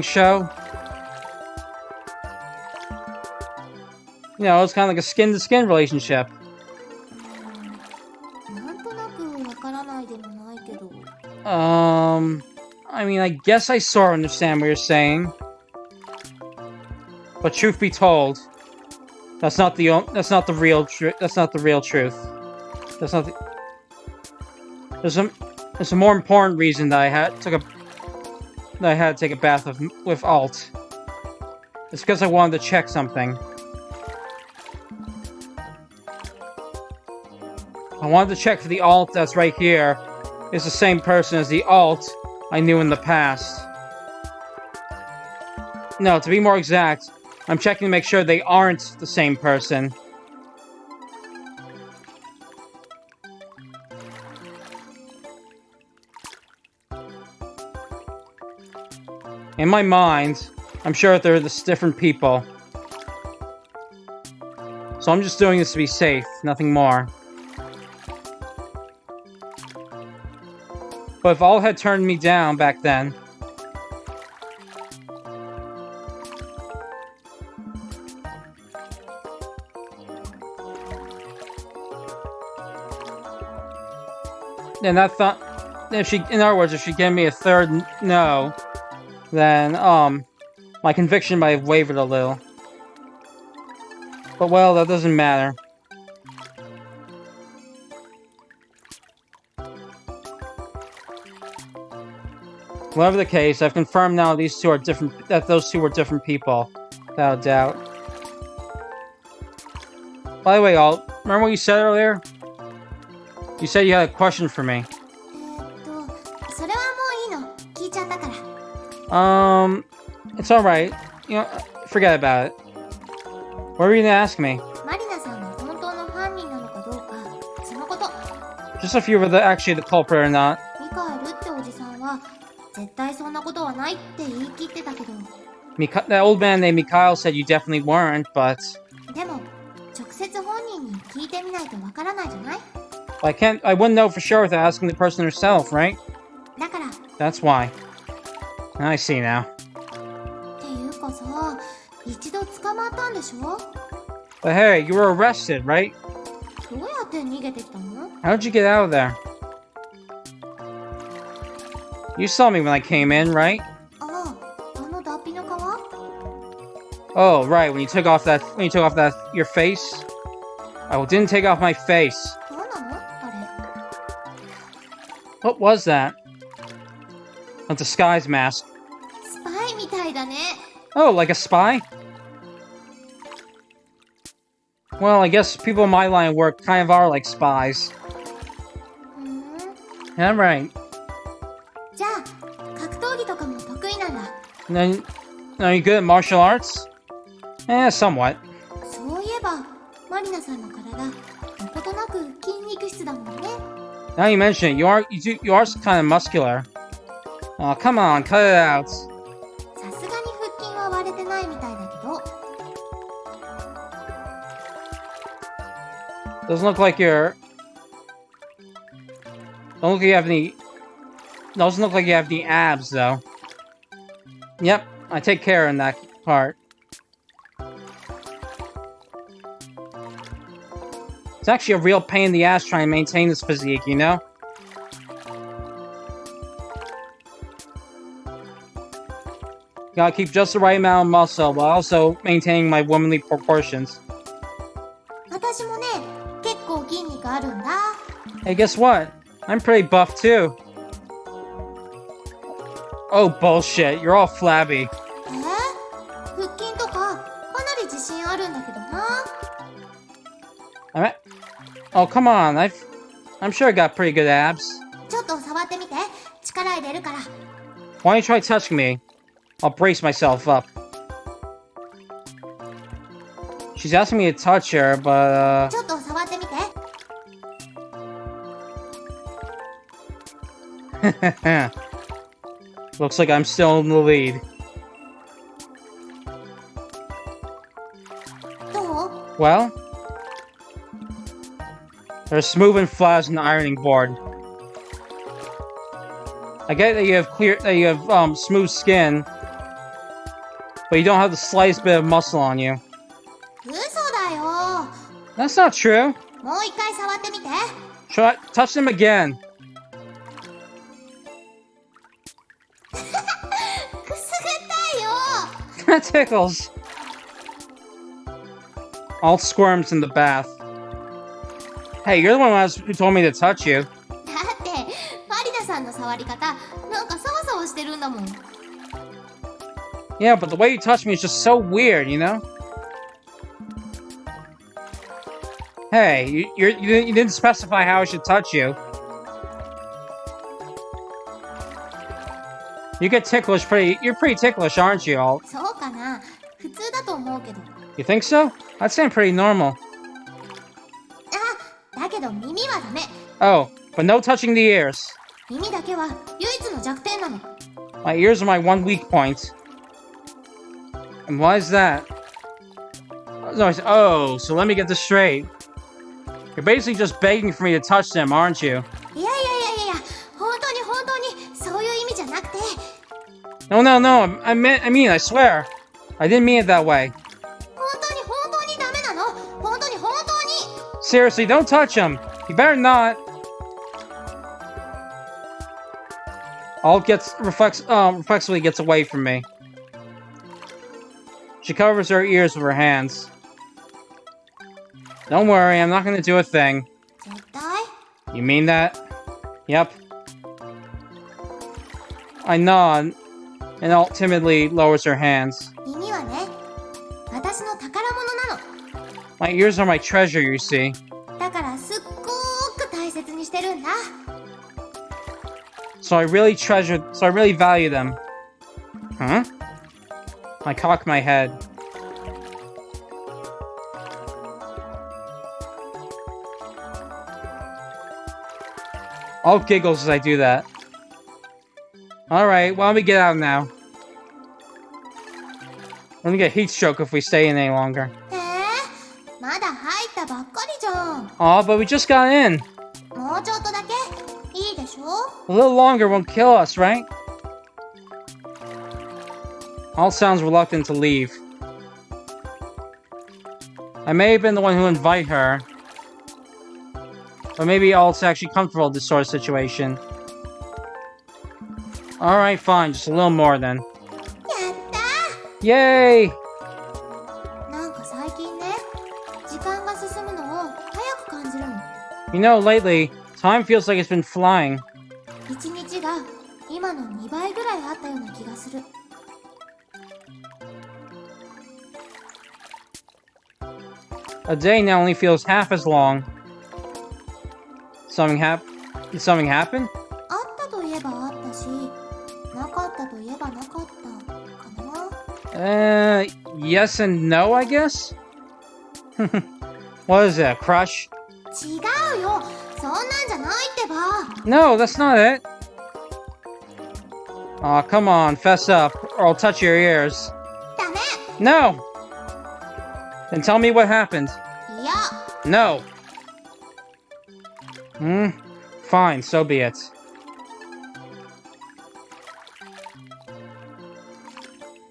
show. You know, it's kind of like a skin-to-skin relationship. なんとなくわからないでもないけど。 I mean, I guess I sort of understand what you're saying. But truth be told, that's not the real truth. That's not the real truth. That's not the... There's a more important reason that I had to take a bath with Alt. It's because I wanted to check something. I wanted to check for the Alt that's right here is the same person as the Alt I knew in the past. No, to be more exact, I'm checking to make sure they aren't the same person. In my mind, I'm sure they're different people. So I'm just doing this to be safe, nothing more. But if Alt had turned me down back then... Then I thought... in other words, if she gave me a third no, then, my conviction might have wavered a little. But well, that doesn't matter. Whatever the case, I've confirmed now those two were different people. Without a doubt. By the way, Alt, remember what you said earlier? You said you had a question for me. それはもういいの。聞いちゃったから。 It's alright. You know, forget about it. What were you gonna ask me? マリナさんが本当の犯人なのかどうか、そのこと。 Just if you were actually the culprit or not. ミカエルっておじさんは絶対そんなことはないって言い切ってたけど。That old man named Mikhail said you definitely weren't, but... でも直接本人に聞いてみないとわからないじゃない？ I wouldn't know for sure without asking the person herself, right? だから。 That's why. I see now. っていうかさ、一度捕まったんでしょ？ But hey, you were arrested, right? どうやって逃げてきたの？ How'd you get out of there? You saw me when I came in, right? ああ、あの脱皮の皮？ Oh, right, when you took off your face? I didn't take off my face. 何なの？あれ。 What was that? A disguise mask. スパイみたいだね。 Oh, like a spy? Well, I guess people in my line of work kind of are like spies. ふーん。 Yeah, right. じゃあ格闘技とかも得意なんだ。 Then, are you good at martial arts? Somewhat. そういえばマリナさんの体どことなく筋肉質だもんね。 Now you mention it, you are kind of muscular. Oh, come on, cut it out. さすがに腹筋は割れてないみたいだけど。 Doesn't look like you're. Don't look like you have any. Doesn't look like you have any abs though. Yep, I take care in that part. It's actually a real pain in the ass trying to maintain this physique, you know? Gotta keep just the right amount of muscle while also maintaining my womanly proportions. 私もね結構筋肉あるんだ。 Hey, guess what? I'm pretty buff too. Oh, bullshit. You're all flabby. 腹筋とかかなり自信あるんだけどな。 Oh, come on. I'm sure I got pretty good abs. ちょっと触ってみて。力入れるから。 Why don't you try touching me? I'll brace myself up. She's asking me to touch her, but, ちょっと触ってみて。Looks like I'm still in the lead. どう？ Well, there's smooth and flaws in the ironing board. I get that you have smooth skin, but you don't have the slightest bit of muscle on you. 嘘だよ。 That's not true. もう一回触ってみて。 Touch them again. くすぐったいよ。 That tickles. All squirms in the bath. Hey, you're the one who told me to touch you. だってマリナさんの触り方なんかサワサワしてるんだもん。 Yeah, but the way you touch me is just so weird, you know? Hey, you didn't specify how I should touch you. You get ticklish you're pretty ticklish, aren't you, all? そうかな。普通だと思うけど。 You think so? I'd say I'm pretty normal. あ、だけど耳はダメ。 Oh, but no touching the ears. 耳だけは唯一の弱点なの。 My ears are my one weak point. And why is that? Oh, so let me get this straight. You're basically just begging for me to touch them, aren't you? いやいやいやいや、本当にそういう意味じゃなくて。 No, I mean, I swear. I didn't mean it that way. 本当にダメなの。本当に。 Seriously, don't touch him. You better not. All reflexively gets away from me. She covers her ears with her hands. Don't worry, I'm not gonna do a thing. 絶対？ You mean that? Yep. I nod, and all timidly lowers her hands. 耳はね、私の宝物なの。 My ears are my treasure, you see. だからすっごーく大切にしてるんだ。 So I really value them. Huh? I cock my head. All giggles as I do that. Alright, why don't we get out now? We're gonna get heat stroke if we stay in any longer. まだ入ったばっかりじゃん。 Aw, but we just got in. もうちょっとだけいいでしょ？ A little longer won't kill us, right? All sounds reluctant to leave. I may have been the one who invited her. But maybe Alt's actually comfortable with this sort of situation. Alright, fine. Just a little more then. やったー。 Yay! なんか最近ね、時間が進むのを早く感じるの。 You know, lately, time feels like it's been flying. 一日が今の2倍ぐらいあったような気がする。 I A day now only feels half as long. Did something happen? あったといえばあったし、なかったといえばなかったかな。Yes and no, I guess? What is it, a crush? 違うよ、そんなんじゃないってば。 No, that's not it. Aw, come on, fess up, or I'll touch your ears. ダメ。 No! Then tell me what happened. いや、 No! Fine, so be it.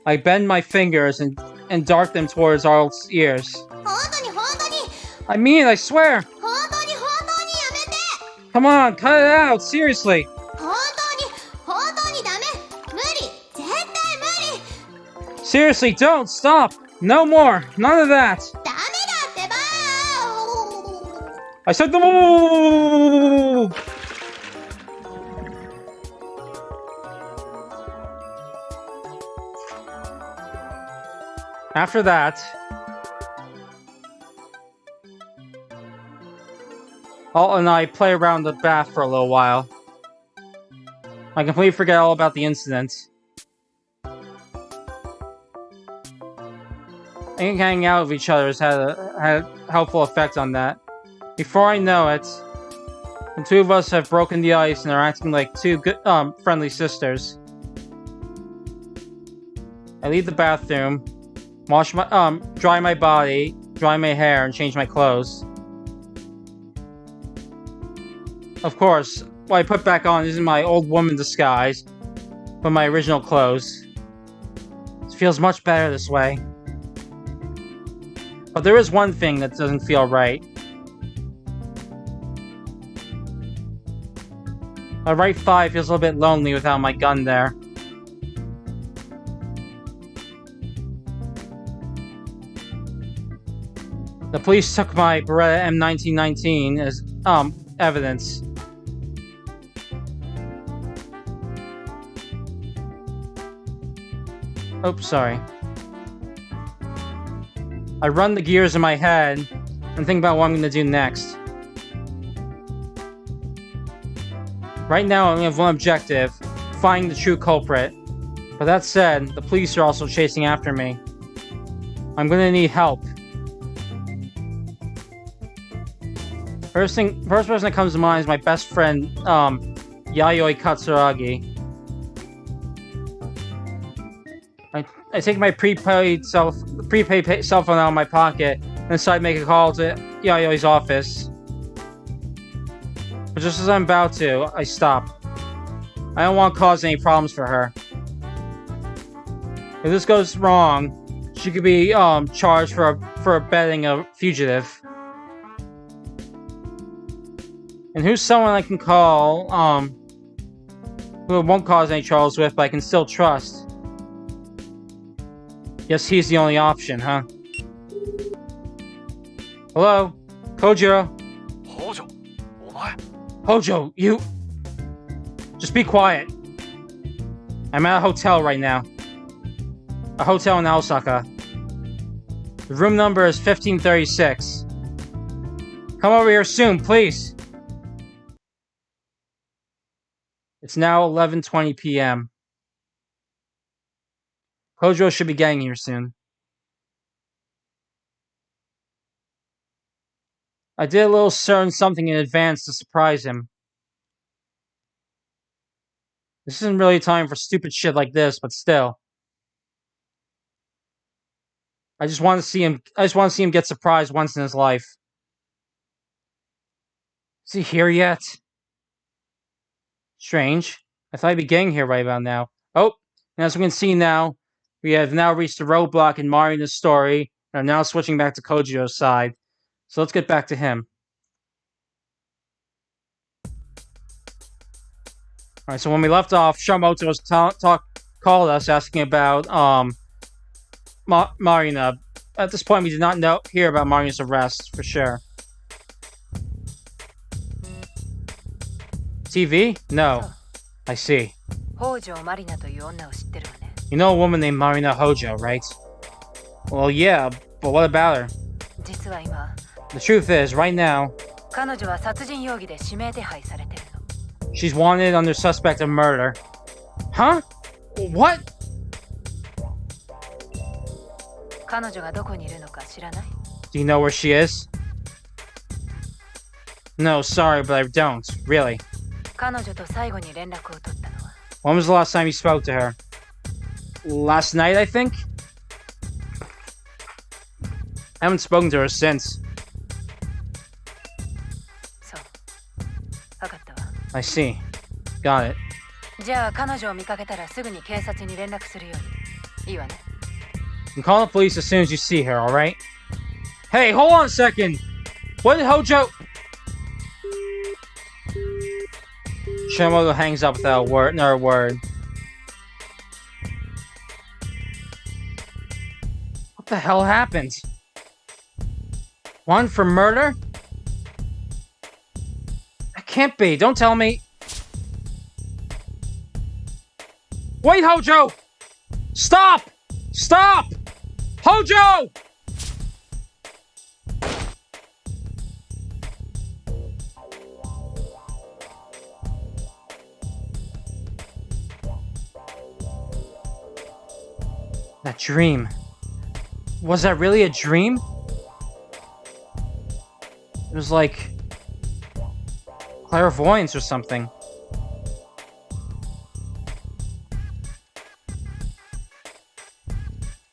I bend my fingers and dart them towards Arl's ears. 本当に本当に I mean it, I swear! 本当に本当にやめて。 Come on, cut it out, seriously! 本当にダメ。無理、絶対無理。 Seriously, don't, stop! No more, none of that! ダメだってば。 I said no! After that, Alt and I play around the bath for a little while. I completely forget all about the incident. I think hanging out with each other has had a helpful effect on that. Before I know it, the two of us have broken the ice and are acting like two good, friendly sisters. I leave the bathroom, wash my, dry my body, dry my hair, and change my clothes. Of course, what I put back on isn't my old woman disguise, but my original clothes. It feels much better this way. But there is one thing that doesn't feel right. My right thigh feels a little bit lonely without my gun there. The police took my Beretta M1919 as, evidence. Oops, sorry. I run the gears in my head and think about what I'm gonna do next. Right now, I only have one objective, find the true culprit. But that said, the police are also chasing after me. I'm gonna need help. First person that comes to mind is my best friend, Yayoi Katsuragi. I take my prepaid cell phone out of my pocket and decide to make a call to Yayoi's office. But just as I'm about to, I stop. I don't want to cause any problems for her. If this goes wrong, she could be charged for abetting a fugitive. And who's someone I can call, who won't cause any troubles with, but I can still trust? Guess he's the only option, huh? Hello? Kojiro? Hojo, omae? Hojo, you... Just be quiet. I'm at a hotel right now. A hotel in Osaka. The room number is 1536. Come over here soon, please. It's now 11:20 p.m. Kojo should be getting here soon. I did a little certain something in advance to surprise him. This isn't really time for stupid shit like this, but still. I just want to see him get surprised once in his life. Is he here yet? Strange. I thought he'd be getting here right about now. Oh, and as we can see now, we have now reached the roadblock in Marina's story, and are now switching back to Kojiro's side. So let's get back to him. Alright, so when we left off, Shamoto was called us asking about Marina. At this point, we did not hear about Marina's arrest, for sure. TV? No. I see. You know a woman named Marina Hojo, right? Well, yeah, but what about her? 実は今 The truth is, right now, 彼女は殺人容疑で指名手配されてるの。 she's wanted under suspect of murder. Huh? What? 彼女がどこにいるのか知らない？ Do you know where she is? No, sorry, but I don't. Really. 彼女と最後に連絡を取ったのは When was the last time you spoke to her? Last night, I think? I haven't spoken to her since. そう。分かったわ。 I see. Got it. じゃあ彼女を見かけたらすぐに警察に連絡するように。いいわね。 You can call the police as soon as you see her, alright? Hey, hold on a second! What did Hojo... Shimoto hangs up without another word. What the hell happened? One for murder? That can't be. Don't tell me. Wait, Hojo! Stop! Stop! Hojo! That dream. Was that really a dream? It was like clairvoyance or something.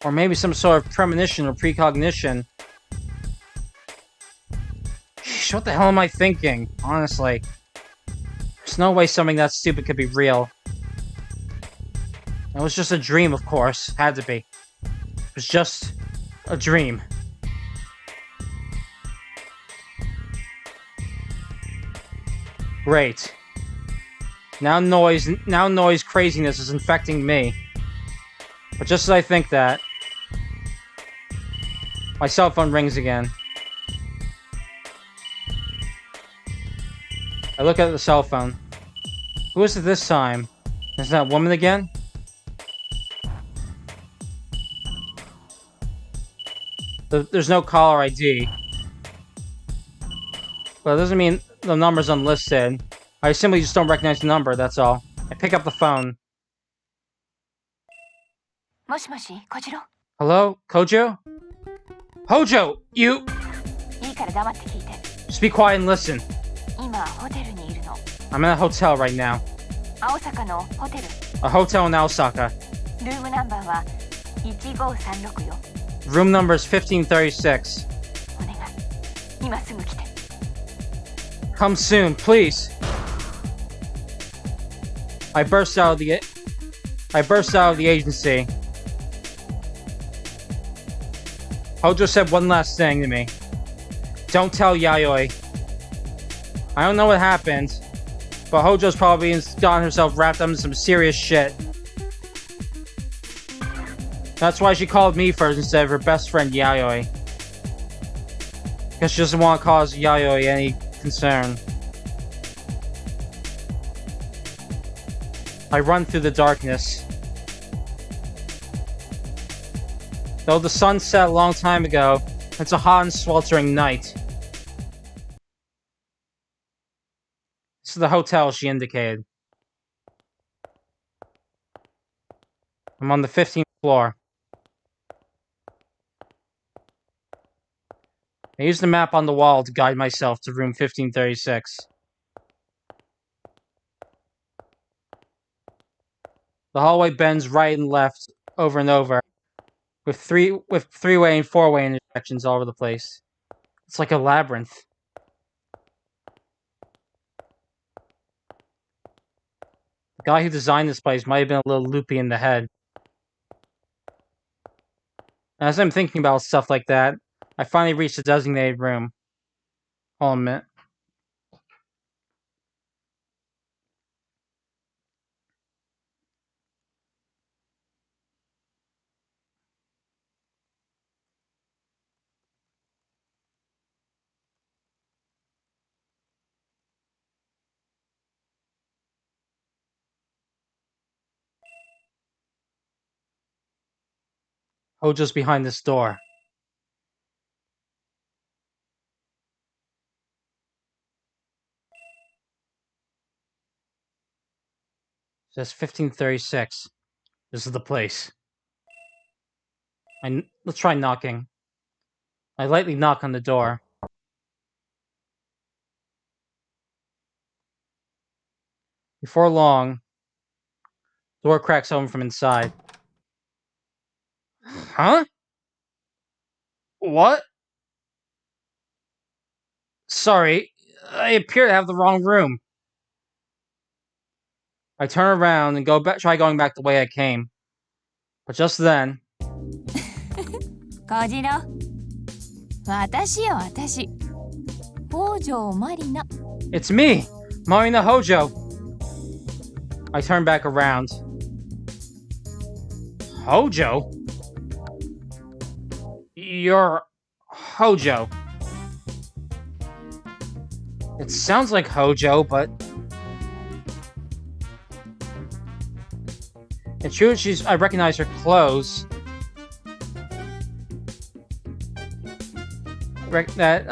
Or maybe some sort of premonition or precognition. Sheesh, what the hell am I thinking? Honestly. There's no way something that stupid could be real. It was just a dream, of course. Had to be. It was just a dream. Great. Now noise craziness is infecting me. But just as I think that, my cell phone rings again. I look at the cell phone. Who is it this time? Is that woman again? There's no caller ID. But it doesn't mean the number's unlisted. I simply just don't recognize the number, that's all. I pick up the phone. もしもし、小次郎。 Hello? Kojo? Hojo! You... いいから黙って聞いて。 Just be quiet and listen. 今ホテルにいるの。 I'm in a hotel right now. 青坂のホテル。 A hotel in Osaka. ルームナンバーは1536よ。 Room number is 1536. お願い。今すぐ来て。 Come soon, please. I burst out of the agency. Hojo said one last thing to me. Don't tell Yayoi. I don't know what happened, but Hojo's probably gotten herself wrapped up in some serious shit. That's why she called me first instead of her best friend Yayoi. Because she doesn't want to cause Yayoi any concern. I run through the darkness. Though the sun set a long time ago, it's a hot and sweltering night. This is the hotel she indicated. I'm on the 15th floor. I used the map on the wall to guide myself to room 1536. The hallway bends right and left over and over, with three-way and four-way intersections all over the place. It's like a labyrinth. The guy who designed this place might have been a little loopy in the head. As I'm thinking about stuff like that, I finally reached the designated room. Hold on a minute. Oh, just behind this door. says 1536. This is the place. Let's try knocking. I lightly knock on the door. Before long, the door cracks open from inside. Huh? What? Sorry, I appear to have the wrong room. I turn around and try going back the way I came. But just then... 小次郎、私よ私。北条マリナ。 It's me, Marina Hojo. I turn back around. Hojo? You're Hojo. It sounds like Hojo, but... It's true I recognize her clothes. That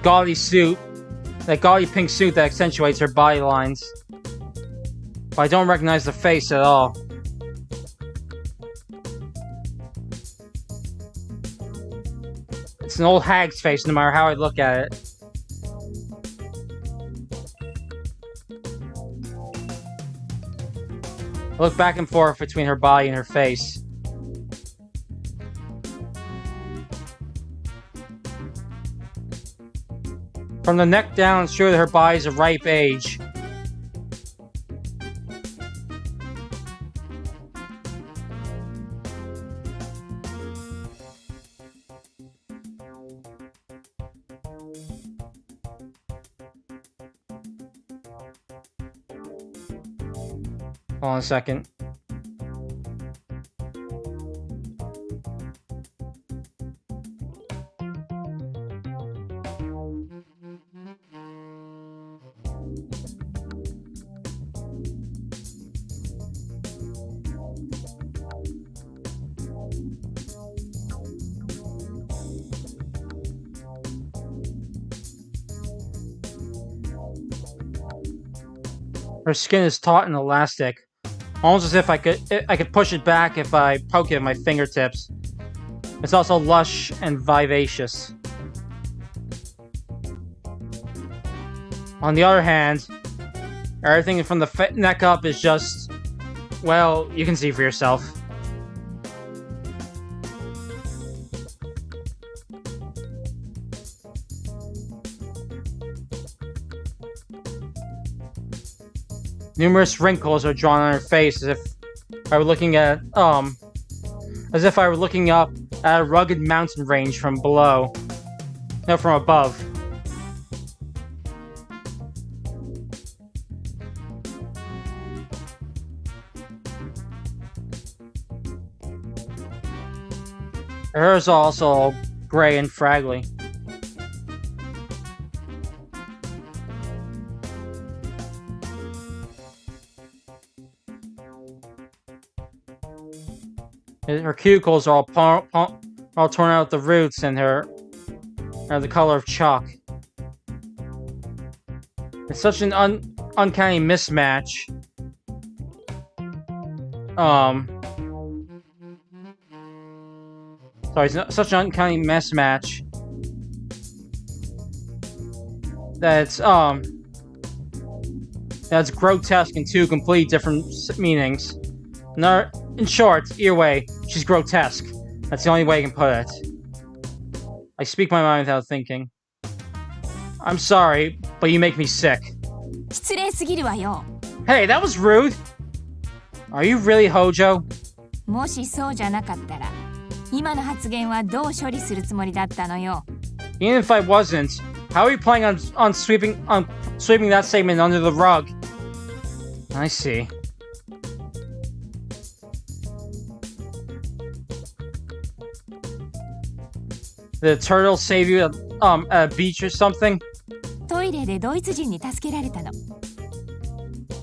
gaudy suit. That gaudy pink suit that accentuates her body lines. But I don't recognize the face at all. It's an old hag's face no matter how I look at it. I look back and forth between her body and her face. From the neck down, it's true that her body's a ripe age. Hold on a second. Her skin is taut and elastic, almost as if I could push it back if I poke it with my fingertips. It's also lush and vivacious. On the other hand, everything from the neck up is just, well, you can see for yourself. Numerous wrinkles are drawn on her face as if I were looking at, as if I were looking up at a rugged mountain range from below. No, from above. Her hair is also gray and fraggly. Her cuticles are all torn out at the roots, and are the color of chalk. It's such an uncanny mismatch. Sorry, it's such an uncanny mismatch that's grotesque in two completely different meanings. In short, either way, she's grotesque. That's the only way I can put it. I speak my mind without thinking. I'm sorry, but you make me sick. 失礼すぎるわよ。 Hey, that was rude! Are you really Hojo? もしそうじゃなかったら、今の発言はどう処理するつもりだったのよ。 Even if I wasn't, how are you planning on sweeping that statement under the rug? I see. Did the turtle save you at a beach or something? トイレでドイツ人に助けられたの。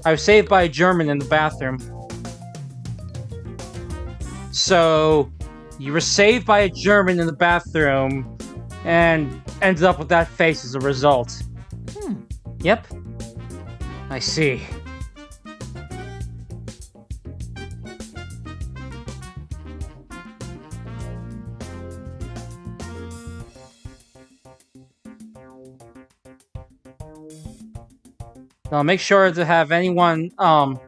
I was saved by a German in the bathroom. So, you were saved by a German in the bathroom and ended up with that face as a result. Yep. I see. I'll make sure to have anyone, I'll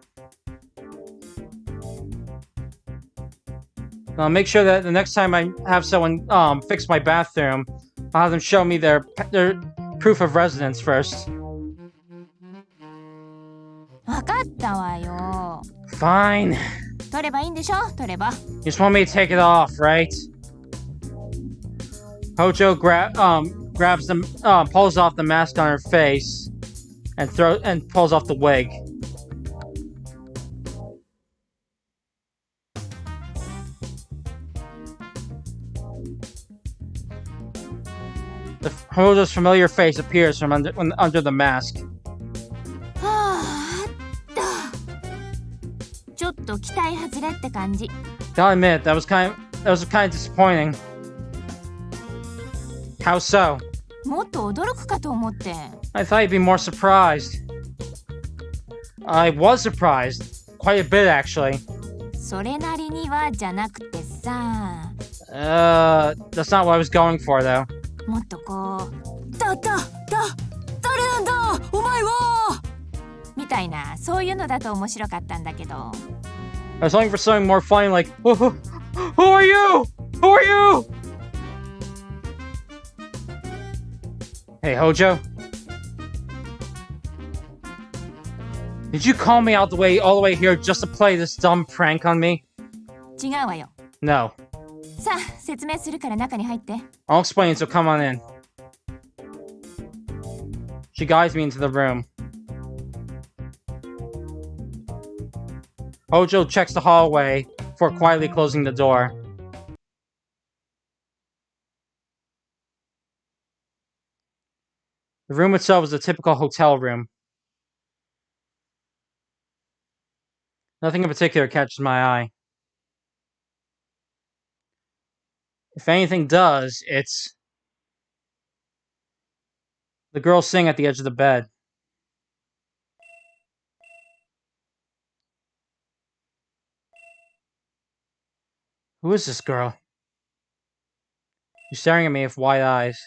make sure that the next time I have someone, fix my bathroom, I'll have them show me their proof of residence first. わかったわよ。 Fine. 取ればいいんでしょ取れば。 You just want me to take it off, right? Hojo grabs the, pulls off the mask on her face and pulls off the wig. Hojo's familiar face appears from under the mask. はあちょっと期待外れって感じ。 Gotta admit, that was kind of disappointing. How so? もっと驚くかと思って。 I thought you'd be more surprised. I was surprised. Quite a bit, actually. それなりにはじゃなくてさ。 That's not what I was going for, though. もっとこう、誰なんだお前はみたいな、そういうのだと面白かったんだけど。 I was looking for something more funny, like, who are you? Who are you? Hey, Hojo. Did you call me all the way here just to play this dumb prank on me? 違うわよ。 No. さあ、説明するから中に入って。 I'll explain, so come on in. She guides me into the room. Hojo checks the hallway before quietly closing the door. The room itself is a typical hotel room. Nothing in particular catches my eye. If anything does, it's the girl sitting at the edge of the bed. Who is this girl? She's staring at me with wide eyes.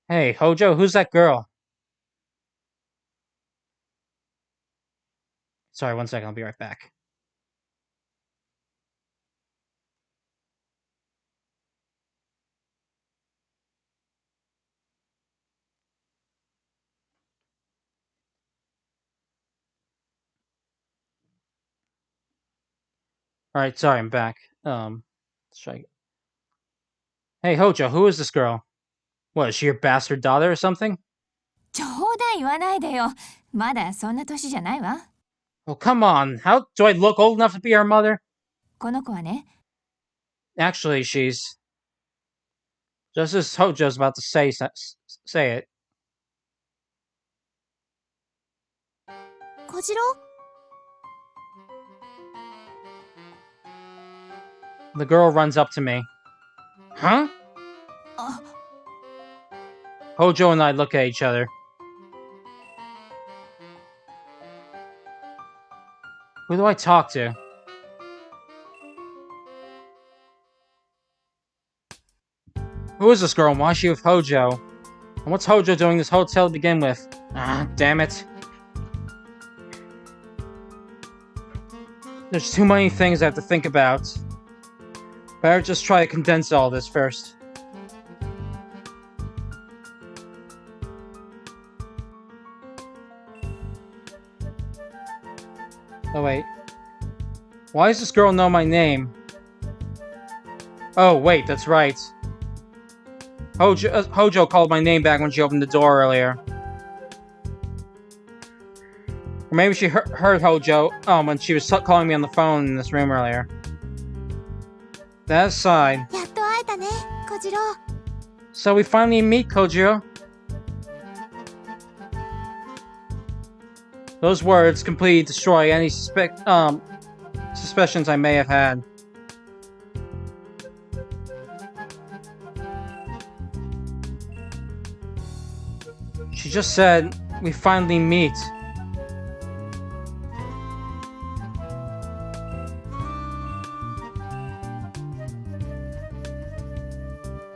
Hey, Hojo, who's that girl? Sorry, 1 second, I'll be right back. Alright, sorry, I'm back. Let's try. Hey, Hojo, who is this girl? What, is she your bastard daughter or something? 冗談言わないでよ。まだそんな年じゃないわ。 Oh, come on. How do I look old enough to be her mother? この子はね、 Actually, she's... Just as Hojo's about to say it. 小次郎 The girl runs up to me. Huh? あ、 Hojo and I look at each other. Who do I talk to? Who is this girl and why is she with Hojo? And what's Hojo doing in this hotel to begin with? Ah, damn it. There's too many things I have to think about. Better just try to condense all this first. Oh wait. Why does this girl know my name? Oh wait, that's right. Hojo called my name back when she opened the door earlier. Or maybe she heard Hojo when she was calling me on the phone in this room earlier. That aside, やっと会えたね、小次郎。 so we finally meet, Kojiro. Those words completely destroy any suspicions I may have had. She just said, we finally meet.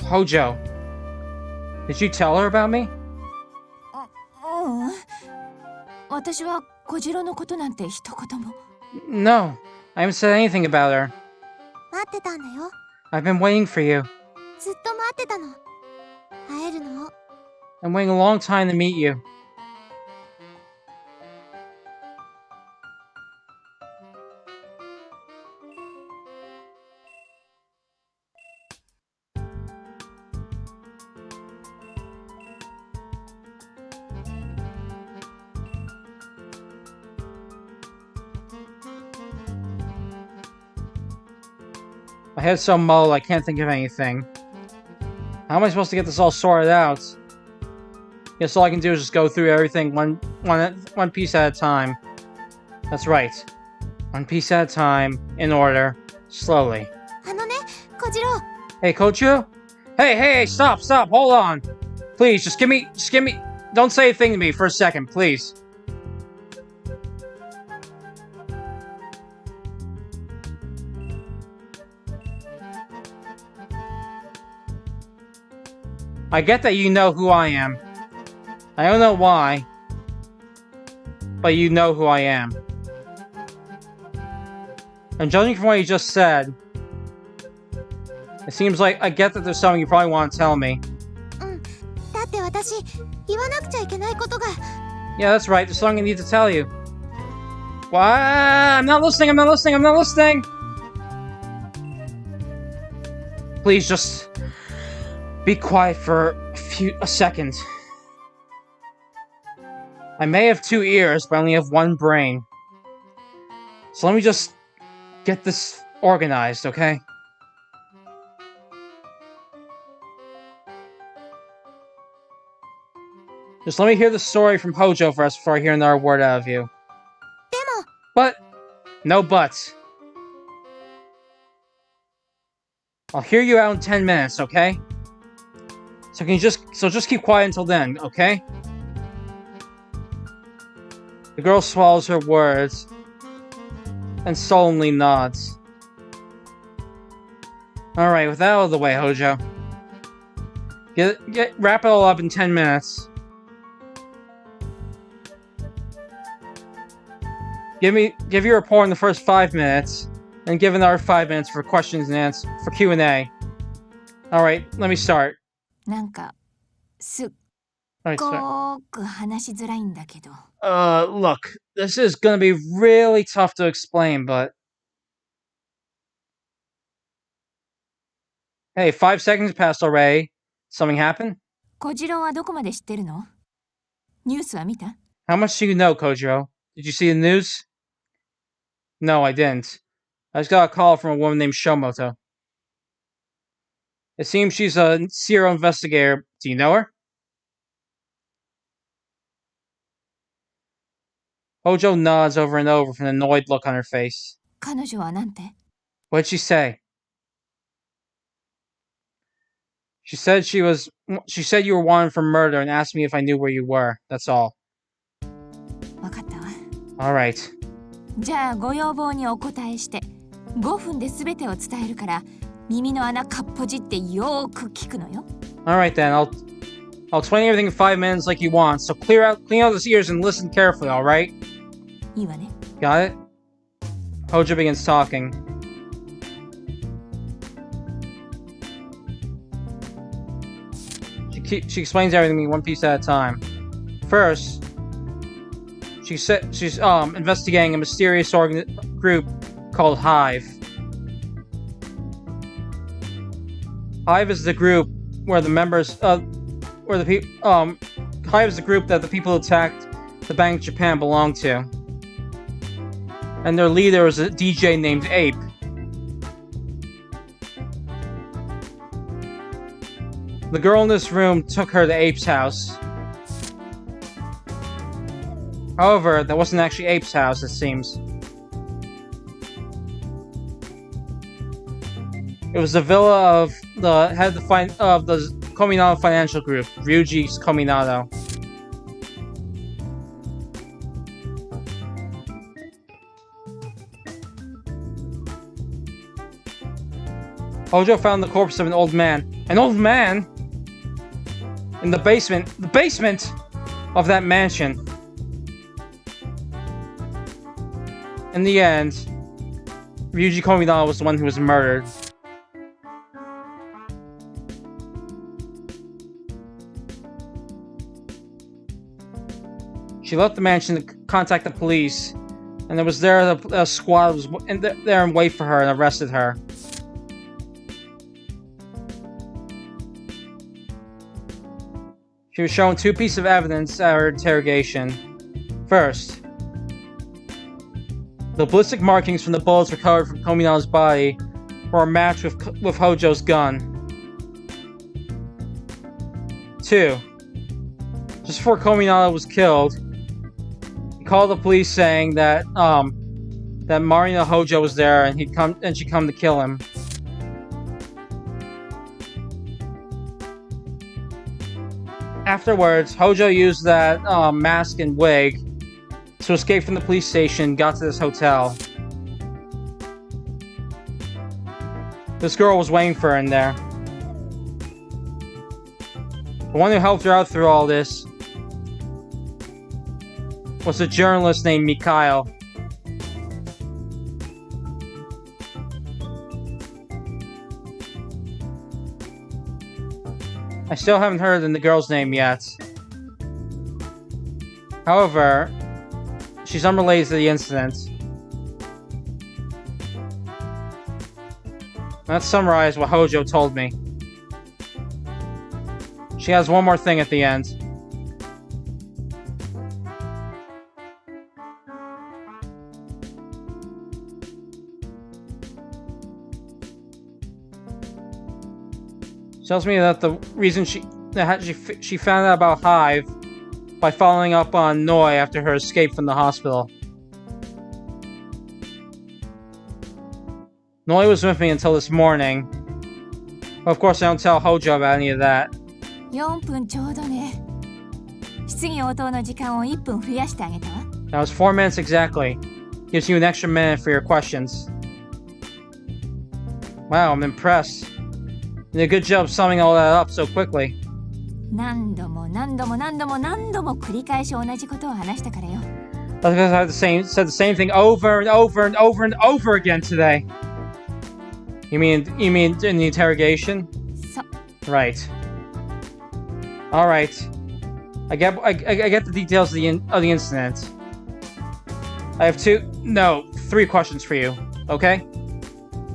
Hojo, did you tell her about me? うん。私は小次郎のことなんて一言も。 No, I haven't said anything about her. 待ってたんだよ。 I've been waiting for you. ずっと待ってたの。会えるの。 I'm waiting a long time to meet you. My head's so muddled I can't think of anything. How am I supposed to get this all sorted out? Guess all I can do is just go through everything one piece at a time. That's right. One piece at a time, in order, slowly. あのね、小次郎。 Hey, Kochu? Hey, stop, hold on. Please, just give me, don't say a thing to me for a second, please. I get that you know who I am. I don't know why, but you know who I am. And judging from what you just said, it seems like I get that there's something you probably want to tell me. だって私、言わなくちゃいけないことが。 Yeah, that's right, there's something I need to tell you. What? I'm not listening! Please just be quiet for a second. I may have 2 ears, but I only have 1 brain. So let me just get this organized, okay? Just let me hear the story from Hojo first before I hear another word out of you. でも、 But no buts. I'll hear you out in 10 minutes, okay? So just keep quiet until then, okay? The girl swallows her words and sullenly nods. Alright, with that out of the way, Hojo. Wrap it all up in 10 minutes. Give your report in the first 5 minutes, and give another 5 minutes for questions and answers for Q&A. Alright, let me start. なんか、すっ Alright, start. ごーく話しづらいんだけど。 Look, this is gonna be really tough to explain, but... Hey, 5 seconds passed already. Something happened? 小次郎はどこまで知ってるの？ニュースは見た？ How much do you know, Kojiro? Did you see the news? No, I didn't. I just got a call from a woman named Shomoto. It seems she's a serial investigator. Do you know her? Hojo nods over and over from an annoyed look on her face. 彼女はなんて？ What'd she say? She said you were wanted for murder and asked me if I knew where you were. That's all. わかったわ。 Alright. じゃあご要望にお答えして5分で全てを伝えるから耳の穴かっぽじってよーく聞くのよ。 Alright then, I'll explain everything in 5 minutes like you want, so clean out those ears and listen carefully, alright? いいわね。 Got it? Hojo begins talking. She explains everything one piece at a time. First, she's investigating a mysterious group called Hive. Hive is the group where the members Hive is the group that the people who attacked the Bank of Japan belong to. And their leader is a DJ named Ape. The girl in this room took her to Ape's house. However, that wasn't actually Ape's house, it seems. It was the villa of the head of the Kominato Financial Group, Ryuji Kominato. Hojo found the corpse of an old man. An old man? In the basement of that mansion. In the end, Ryuji Kominawa was the one who was murdered. She left the mansion to contact the police, and it was there the squad was there and wait for her and arrested her. She was shown two pieces of evidence at her interrogation. First, the ballistic markings from the bullets recovered from Kominawa's body were a match with Hojo's gun. 2. Just before Kominawa was killed, he called the police saying that that Marina Hojo was there and she'd come to kill him. Afterwards, Hojo used that mask and wig to escape from the police station and got to this hotel. This girl was waiting for her in there. The one who helped her out through all this was a journalist named Mikhail. I still haven't heard the girl's name yet. However, she's unrelated to the incident. Let's summarize what Hojo told me. She has one more thing at the end. She tells me that the reason she found out about Hive by following up on Noi after her escape from the hospital. Noi was with me until this morning. But of course I don't tell Hojo about any of that. 4分ちょうどね。質疑応答の時間を1分増やしてあげたわ。That was 4 minutes exactly. Gives you an extra minute for your questions. Wow, I'm impressed. You did a good job summing all that up so quickly. 何度も繰り返し同じことを話したからよ。That's because I said the same thing over and over and over and over again today. You mean in the interrogation? そう。 Right. All right. I get the details of the incident. I have 3 questions for you. Okay?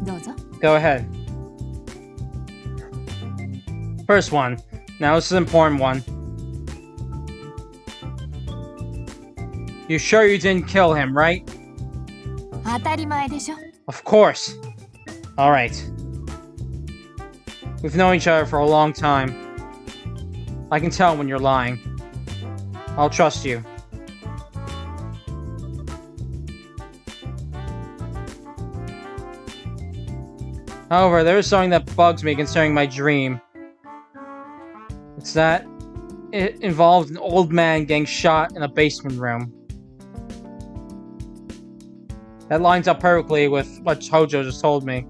どうぞ。 Go ahead. First one. Now this is an important one. You sure you didn't kill him, right? 当たり前でしょ。 Of course. Alright. We've known each other for a long time. I can tell when you're lying. I'll trust you. However, there is something that bugs me concerning my dream. It's that it involved an old man getting shot in a basement room. That lines up perfectly with what Hojo just told me.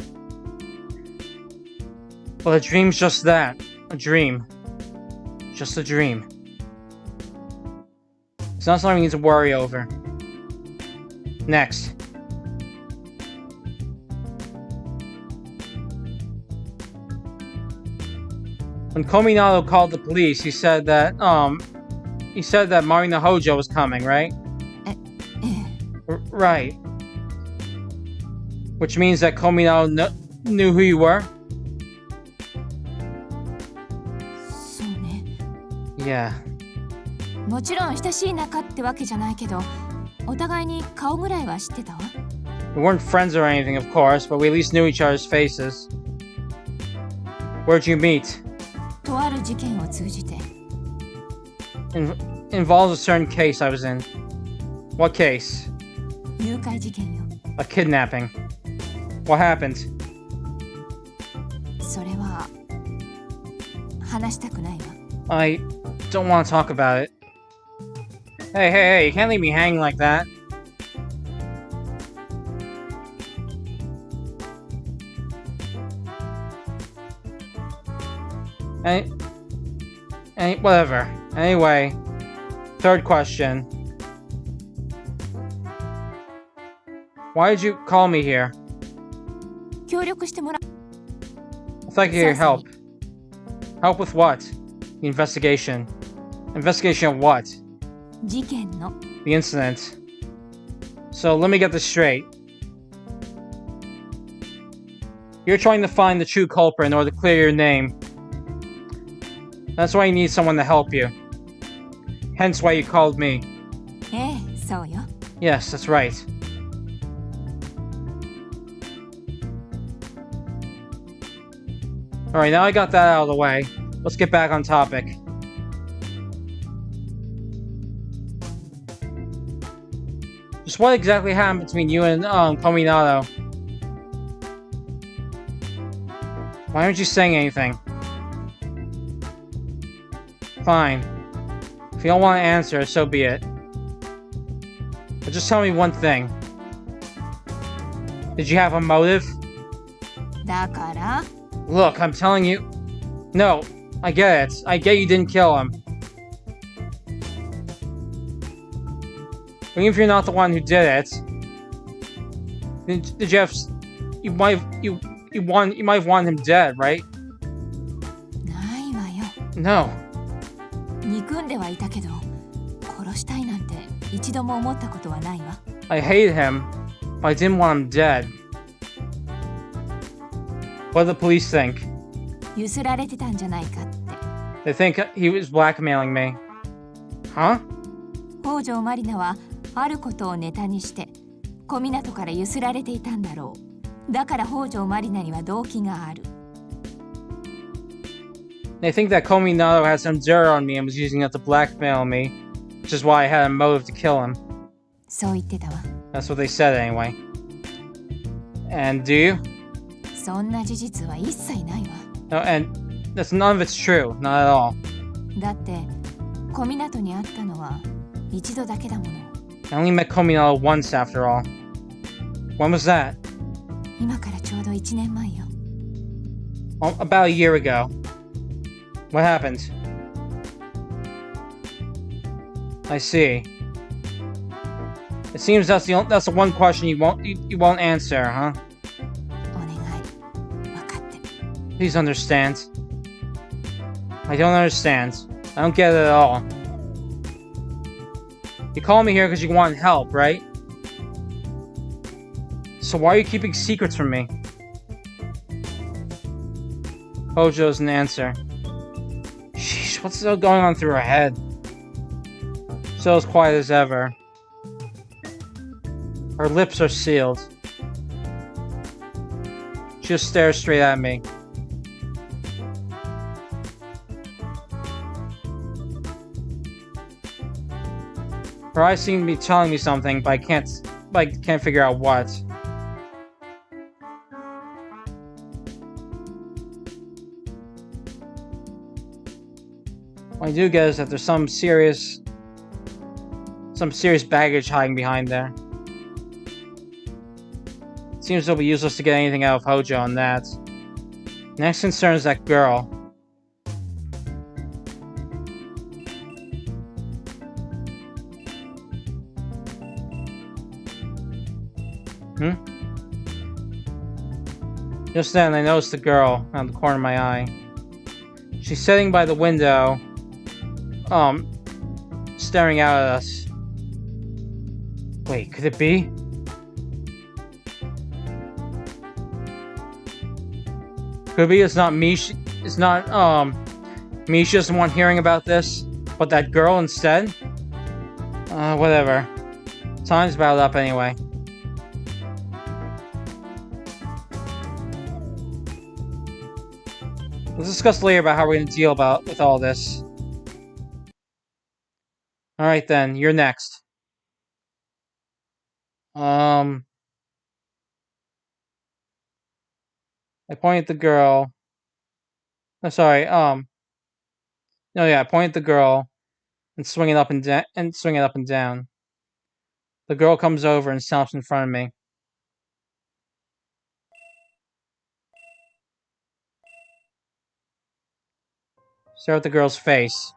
But a dream's just that. A dream. Just a dream. It's not something we need to worry over. Next. When Kominato called the police, he said that Marina Hojo was coming, right? Right. Which means that Kominato knew who you were? そうね。 Yeah. もちろん親しい仲ってわけじゃないけど、お互いに顔ぐらいは知ってたわ。 We weren't friends or anything, of course, but we at least knew each other's faces. Where'd you meet? とある事件を通じて。 Involves a certain case I was in. What case? 誘拐事件よ。 A kidnapping. What happened? それは話したくないわ。 I don't want to talk about it. Hey, you can't leave me hanging like that. Whatever. Anyway, third question. Why did you call me here? 協力してもら Thank you for your help. Help with what? The investigation. Investigation of what? 事件の The incident. So let me get this straight. You're trying to find the true culprit in order to clear your name. That's why you need someone to help you. Hence why you called me. ええ、そうよ。 Yes, that's right. Alright, now I got that out of the way. Let's get back on topic. Just what exactly happened between you and Kominato? Why aren't you saying anything? Fine. If you don't want to answer, so be it. But just tell me one thing. Did you have a motive? だから Look, I'm telling you. No, I get it. I get you didn't kill him. Even if you're not the one who did it, did you have? You might have wanted him dead, right? ないわよ。 No. 憎んではいたけど、殺したいなんて一度も思ったことはないわ。 I hate him, but I didn't want him dead. What do the police think? ゆすられてたんじゃないかって。 They think he was blackmailing me. Huh? 北条マリナはあることをネタにして小湊からゆすられていたんだろう。だから北条マリナには動機がある。 They think that Kominato had some dirt on me and was using it to blackmail me, which is why I had a motive to kill him. そう言ってたわ。 That's what they said anyway. And do you? そんな事実は一切ないわ。 No, and that's none of it's true, not at all. だって小湊に会ったのは一度だけだもの。 I only met Kominato once after all. When was that? 今からちょうど1年前よ。 Well, about a year ago. What happened? I see. It seems that's the one question you won't answer, huh? お願い。分かって。 Please understand. I don't understand. I don't get it at all. You called me here because you want help, right? So why are you keeping secrets from me? Hojo doesn't answer. Sheesh, what's still going on through her head? Still as quiet as ever. Her lips are sealed. She just stares straight at me. Her eyes seem to be telling me something, but I can't figure out what. What I do get is that there's some serious baggage hiding behind there. Seems it'll be useless to get anything out of Hojo on that. Next concern is that girl. Just then, I noticed the girl out of the corner of my eye. She's sitting by the window, staring out at us. Wait, could it be? Could it be it's not me? It's not me. She doesn't want hearing about this, but that girl instead. Whatever. Time's about up anyway. Let's discuss later about how we're gonna deal with all this. Alright then, you're next. I point at the girl. Oh, sorry, no, yeah, I point at the girl and swing it up and down. The girl comes over and stops in front of me. Stare at the girl's face.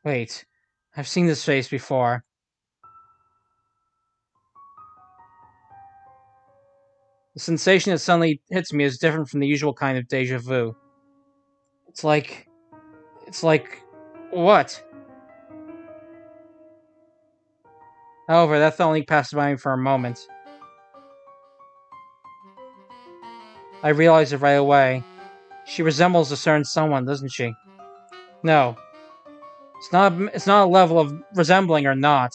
Wait, I've seen this face before. The sensation that suddenly hits me is different from the usual kind of deja vu. It's like... What? However, that thought only passed by me for a moment. I realized it right away. She resembles a certain someone, doesn't she? No. It's not a level of resembling or not.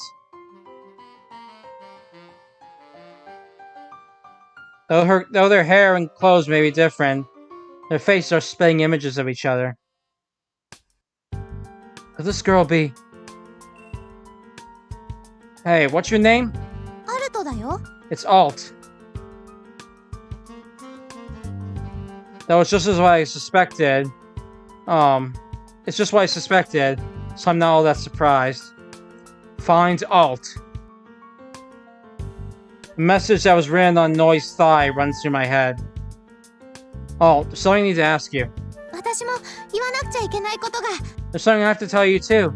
Though their hair and clothes may be different, their faces are spitting images of each other. Could this girl be... Hey, what's your name? アルトだよ。 It's Alt. That was just as what I suspected. It's just what I suspected, so I'm not all that surprised. Find Alt. The message that was written on Noi's thigh runs through my head. Alt, there's something I need to ask you. 私も言わなくちゃいけないことが。 There's something I have to tell you too.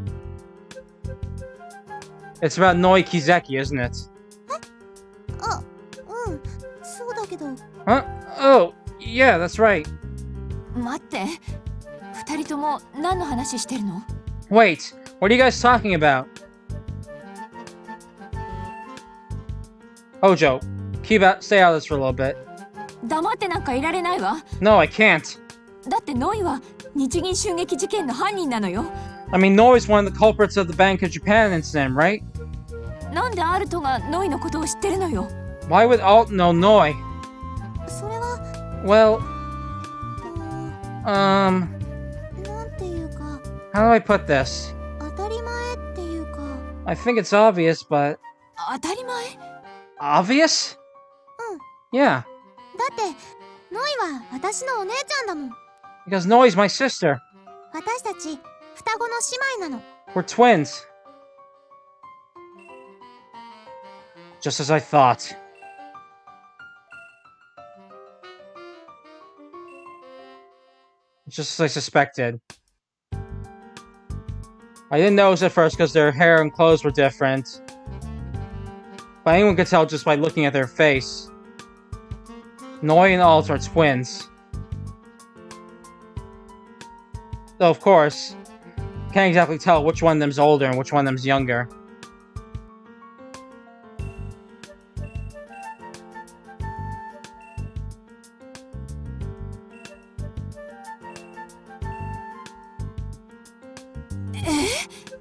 It's about Noi Kizeki, isn't it? あ、うん、そうだけど。 Huh? Oh, yeah, that's right. 待って、二人とも何の話してるの？ Wait, what are you guys talking about? Hojo, stay out of this for a little bit. 黙ってなんかいられないわ。 No, I can't. だってノイは日銀襲撃事件の犯人なのよ。 I mean, Noi's one of the culprits of the Bank of Japan incident, right? なんでアルトがノイのことを知ってるのよ。 Why would Alt know Noi? それは、 Well, なんていうか、 how do I put this? 当たり前っていうか。 I think it's obvious, but... 当たり前？ Obvious? Yeah, だってノイは私のお姉ちゃんだもん。 because Noi's my sister. 私たち双子の姉妹なの。 We're twins. Just as I thought. Just as I suspected. I didn't notice at first because their hair and clothes were different. But anyone could tell just by looking at their face. Noi and Alt are twins. Though, of course, can't exactly tell which one of them's older and which one of them's younger.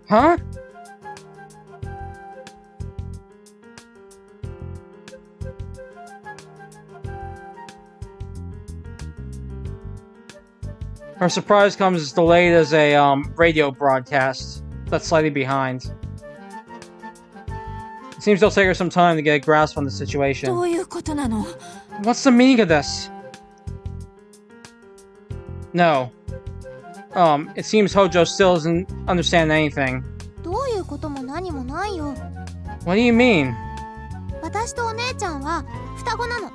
Huh? Her surprise comes as delayed as a radio broadcast that's slightly behind. It seems it'll take her some time to get a grasp on the ど situation. ういうことなの？ What's the meaning of this? No. It seems Hojo still doesn't understand anything. どういうことも何もないよ。 What do you mean? 私とお姉ちゃんは双子なの。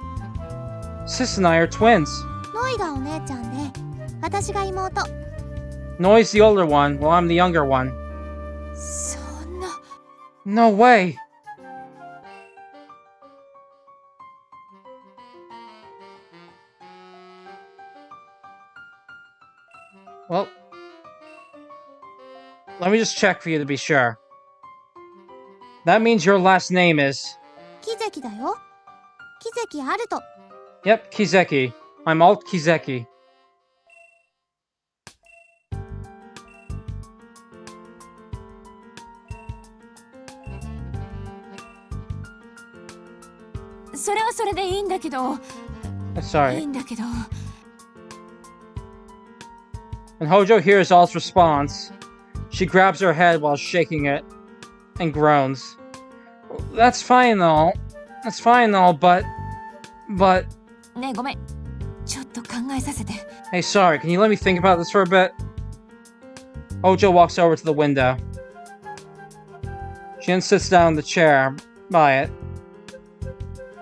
Sis and I are twins. ノイがお姉ちゃんで、私が妹。 Noi's the older one, while I'm the younger one. そんな。 No way! Well, let me just check for you to be sure. That means your last name is... キゼキだよ。キゼキアルト。 Yep, Kizeki. I'm Alt Kizeki. "それはそれでいいんだけど、い Sorry. いんだけど。 When Hojo hears Alt's response, she grabs her head while shaking it and groans. That's fine and all. That's fine and all, but... ねえごめん。ちょっと考えさせて。 Hey, sorry, can you let me think about this for a bit? Hojo walks over to the window. She then sits down in the chair by it.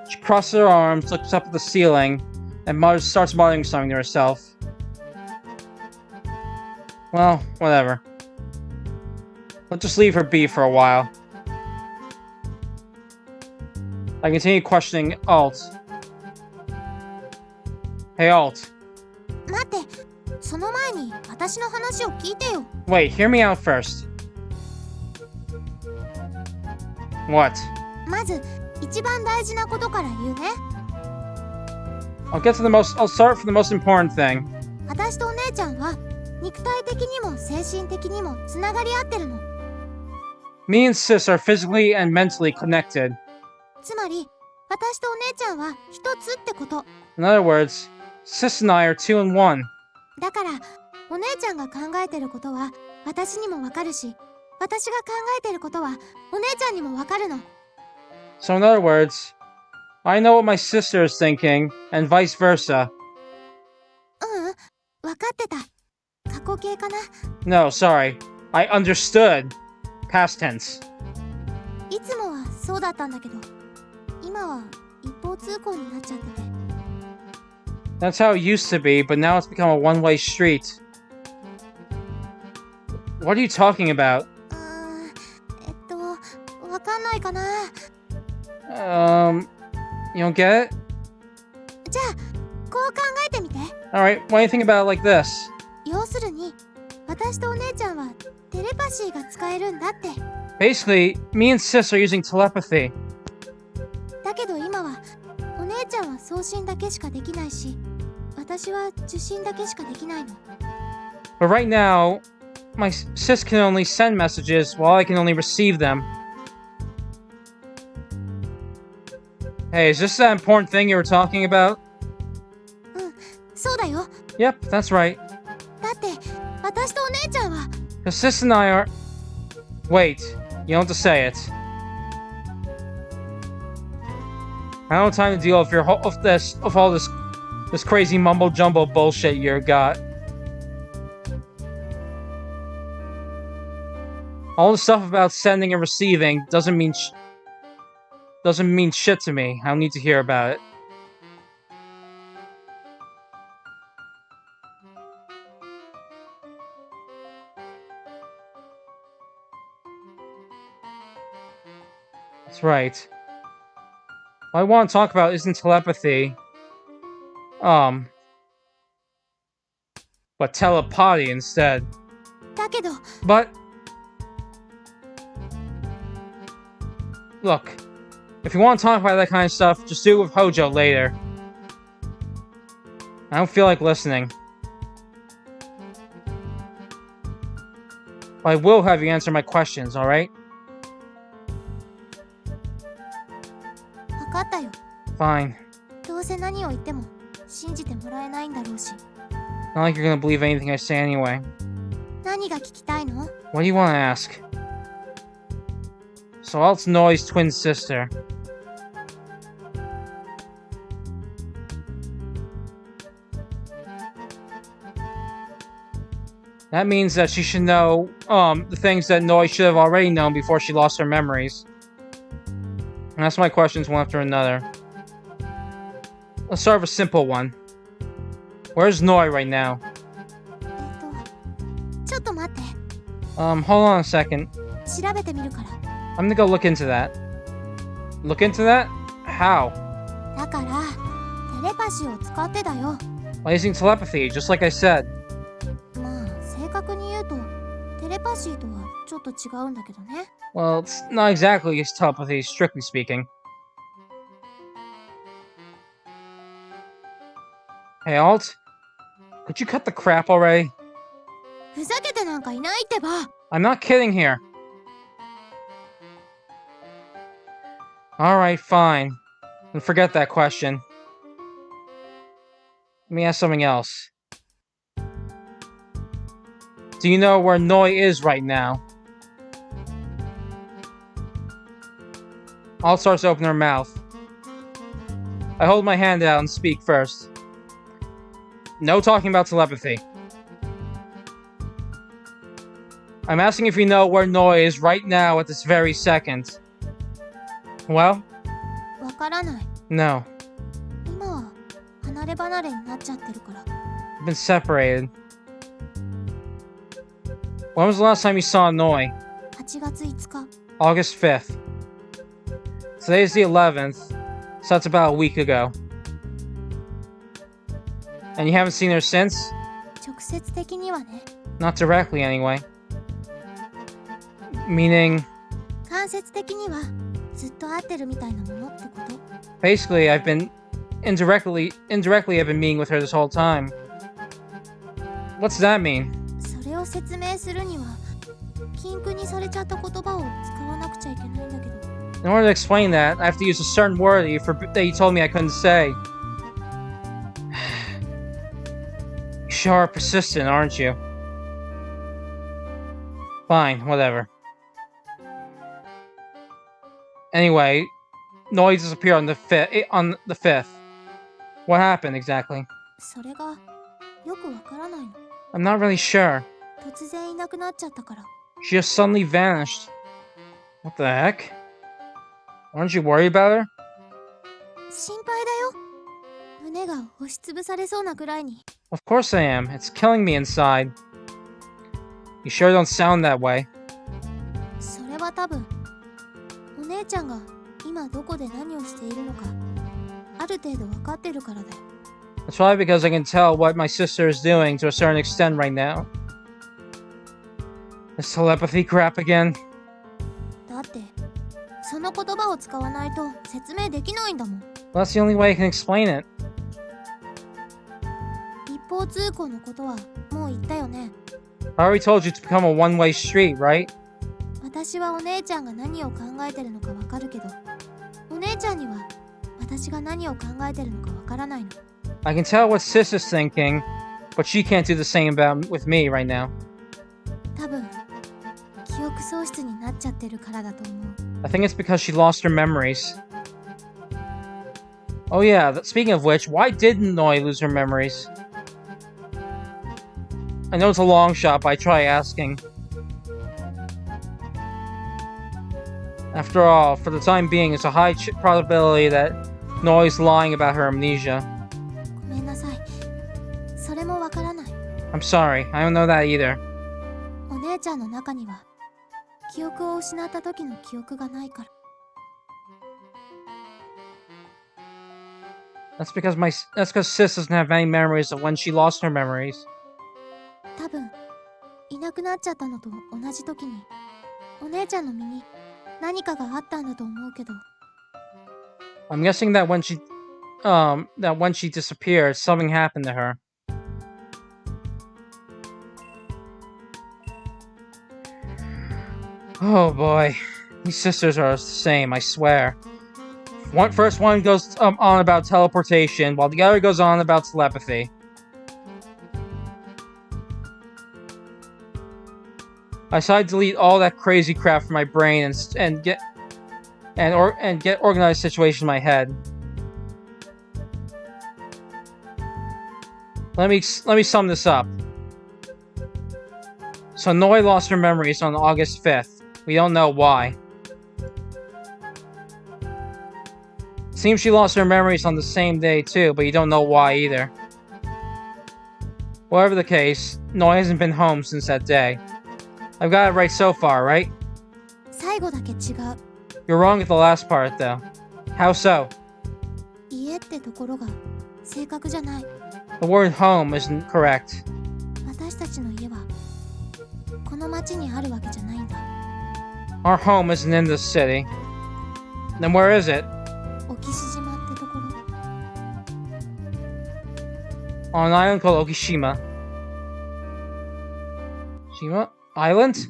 She crosses her arms, looks up at the ceiling, and starts muttering something to herself. Well, whatever. Let's just leave her be for a while. I continue questioning Alt. Hey, Alt. 待って、その前に私の話を聞いてよ。 Wait, hear me out first. What? まず一番大事なことから言うね。 I'll start from the most important thing. 私とお姉ちゃんは肉体的にも精神的にもつながり合ってるの。 Me and Sis are physically and mentally connected. つまり私とお姉ちゃんは一つってこと。 In other words, Sis and I are two in one. だからお姉ちゃんが考えてることは私にもわかるし、私が考えてることはお姉ちゃんにもわかるの。 So in other words, I know what my sister is thinking, and vice versa. わかってた。過去形かな。 No, sorry. I understood. Past tense. いつもはそうだったんだけど、今は一方通行になっちゃってて。 That's how it used to be, but now it's become a one-way street. What are you talking about? わかんないかな。You don't get it? じゃあこう考えてみて。 Alright, why do you think about it like this? 要するに私とお姉ちゃんはテレパシーが使えるんだって。 Basically, me and Sis are using telepathy. だけど今はお姉ちゃんは送信だけしかできないし、私は受信だけしかできないの。 But right now, my Sis can only send messages while I can only receive them. Hey, is this that important thing you were talking about? そうだよ。 Yep, that's right. だって私とお姉ちゃんは。 Because Sis and I are... Wait, you don't have to say it. I don't have time to deal with all this crazy mumbo jumbo bullshit you got. All the stuff about sending and receiving doesn't mean shit to me. I don't need to hear about it. That's right. What I want to talk about isn't telepathy. But telepathy instead. だけど But look, if you want to talk about that kind of stuff, just do it with Hojo later. I don't feel like listening. But I will have you answer my questions, alright? 分かったよ。 Fine. どうせ何を言っても信じてもらえないんだろうし。 Not like you're gonna believe anything I say anyway. 何が聞きたいの？ What do you want to ask? So Alt's Noi's twin sister. That means that she should know, the things that Noi should have already known before she lost her memories. And that's my questions one after another. Let's start with a simple one. Where's Noi right now? ちょっと待って。 Hold on a second. 調べてみるから。 I'm gonna go look into that. Look into that? How? だからテレパシーを使ってだよ。 By using telepathy, just like I said. まあ正確に言うとテレパシーとはちょっと違うんだけどね。 Well, it's not exactly telepathy, strictly speaking. Hey, Alt? Could you cut the crap already? ふざけてなんかいないってば。 I'm not kidding here. Alright, fine. Then forget that question. Let me ask something else. Do you know where Noi is right now? Alt starts to open her mouth. I hold my hand out and speak first. No talking about telepathy. I'm asking if you know where Noi is right now at this very second. Well? わからない。 No. 今は離れ離れになっちゃってるから。 You've been separated. When was the last time you saw Noi? 8 1月5日 August 5th. Today's the 11th, so that's about a week ago. And you haven't seen her since? 直接的にはね Not directly, anyway. Meaning, 間接的にはずっと会ってるみたいなものってこと basically, I've been indirectly, I've been meeting with her this whole time. What's that mean? それを説明するには禁句にされちゃった言葉を使わなくちゃいけないんだけど In order to explain that, I have to use a certain word that you told me I couldn't say. You sure are persistent, aren't you? Fine, whatever. Anyway, Noi disappeared on the 5th. What happened exactly? それがよくわからないの I'm not really sure. 突然いなくなっちゃったから She just suddenly vanished. What the heck? Aren't you worried about her? 心配だよ胸が押しつぶされそうなくらいに Of course I am. It's killing me inside. You sure don't sound that way. それは多分お姉ちゃんが今どこで何をしているのかある程度分かってるからだよ That's probably because I can tell what my sister is doing to a certain extent right now. This telepathy crap again. だってその言葉を使わないと説明できないんだもん Well, that's the only way I can explain it. 一方通行のことはもう言ったよね I already told you to become a one-way street, right? 私はお姉ちゃんが何を考えてるのかわかるけどお姉ちゃんには私が何を考えてるのかわからないの I can tell what sis is thinking, but she can't do the same with me right now. 多分記憶喪失になっちゃってるからだと思う I think it's because she lost her memories. Oh yeah, speaking of which, why didn't Noi lose her memories? I know it's a long shot, but I try asking. After all, for the time being, it's a high probability that Noi's lying about her amnesia. ごめんなさいそれもわからない I'm sorry, I don't know that either. お姉ちゃんの中には記憶を失った時の記憶がないから That's because sis doesn't have any memories of when she lost her memories. 多分いなくなっちゃったのと同じ時にお姉ちゃんの身に何かがあったんだと思うけど I'm guessing that when she disappeared, something happened to her. Oh boy, these sisters are the same, I swear. First one goes on about teleportation, while the other goes on about telepathy. I decided to delete all that crazy crap from my brain and get organized situation in my head. Let me sum this up. So Noi lost her memories on August 5th. We don't know why. Seems she lost her memories on the same day too, but you don't know why either. Whatever the case, Noi hasn't been home since that day. I've got it right so far, right? 最後だけ違う You're wrong at the last part, though. How so? 家ってところが正確じゃない The word home isn't correct. 私たちの家はこの町にあるわけじゃないんだ Our home isn't in this city. Then where is it? オキシ島ってところ On an island called Okishima. Shima? Island?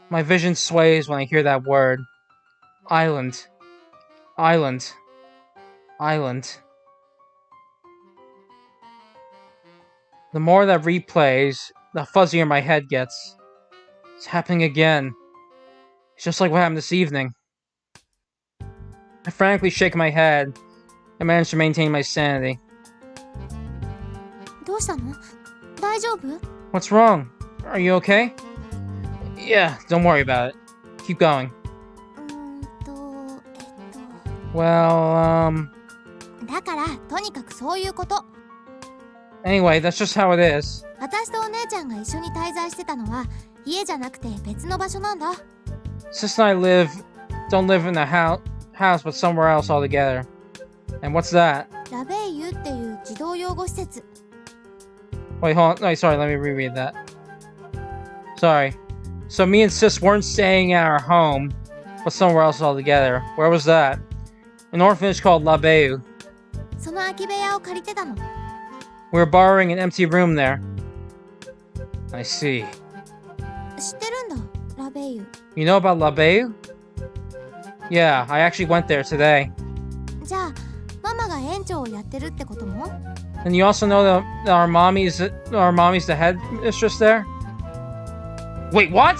My vision sways when I hear that word. Island. Island. Island. The more that replays, the fuzzier my head gets. It's happening again. It's just like what happened this evening. I frantically shake my head and manage to maintain my sanity. どうしたの大丈夫 What's wrong? Are you okay? Yeah, don't worry about it. Keep going. とWell, だからとにかくそういうこと Anyway, that's just how it is. 私とお姉ちゃんが一緒に滞在してたのは家じゃなくて別の場所なんだ。 Sis and I don't live in a house, but somewhere else altogether. And what's that? ラベイユっていう児童養護施設。 Wait, hold on. Wait, sorry, let me reread that. Sorry. So me and Sis weren't staying at our home, but somewhere else altogether. Where was that? An orphanage called La Bayou. その空き部屋を借りてたの。 We were borrowing an empty room there. I see. 知ってるんだ、ラベイユ。 You know about La Bayou? Yeah, I actually went there today. じゃあママが園長をやってるってことも？ And you also know that our mommy's the head mistress there? Wait, what?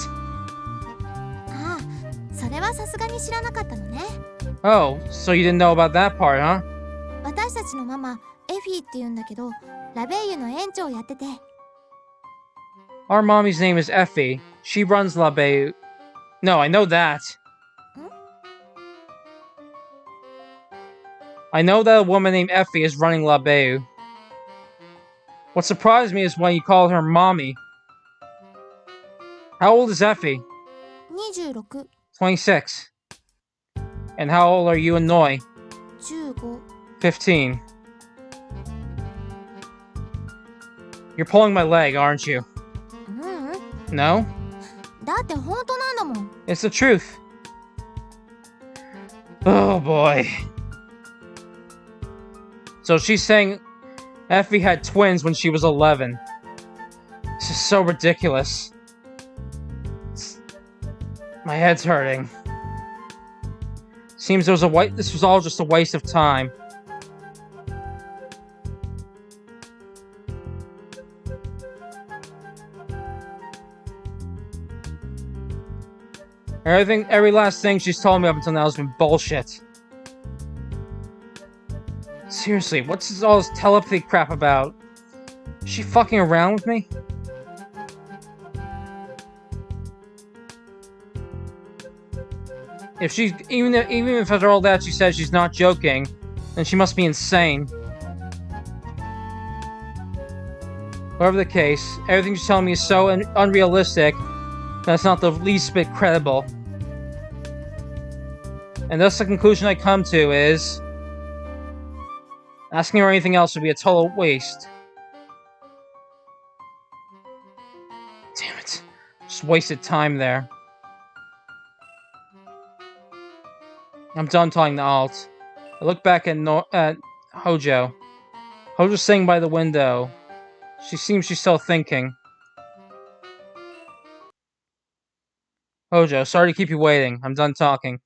ああ、それはさすがに知らなかったのね。 Oh, so you didn't know about that part, huh? 私たちのママエフィーって言うんだけど、ラベイユの園長をやってて。 Our mommy's name is Effie. She runs La Bayou. No, I know that. I know that a woman named Effie is running La Bayou. What surprised me is when you called her mommy. How old is Effie? 26、 26. And how old are you and Noi? 15。 15. You're pulling my leg, aren't you? うん、 No? だって本当なんだもん。 It's the truth. Oh boy. So she's saying Effie had twins when she was 11. This is so ridiculous. My head's hurting. Seems this was all just a waste of time. Every last thing she's told me up until now has been bullshit. Seriously, what's all this telepathy crap about? Is she fucking around with me? If she's even if after all that she says she's not joking, then she must be insane. Whatever the case, everything she's telling me is so unrealistic that it's not the least bit credible. And thus the conclusion I come to is asking her anything else would be a total waste. Damn it. Just wasted time there. I'm done talking to Alt. I look back at Hojo. Hojo's sitting by the window. She seems she's still thinking. Hojo, sorry to keep you waiting. I'm done talking.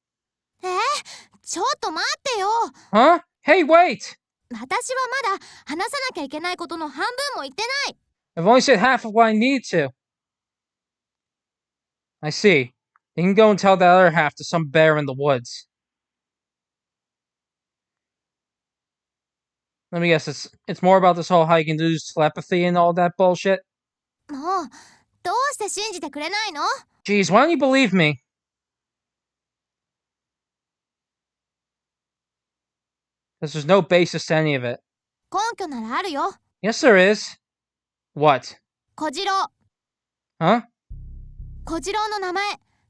ちょっと待ってよ。 Huh? Hey, wait! 私はまだ話さなきゃいけないことの半分も言ってない。 I've only said half of what I need to. I see. You can go and tell the other half to some bear in the woods. Let me guess, it's more about this whole how you can lose telepathy and all that bullshit? もう、どうして信じてくれないの？ Jeez, why don't you believe me? Because there's no basis to any of it. 根拠ならあるよ。 Yes, there is. What? 小次郎。 Huh? 小次郎の名前、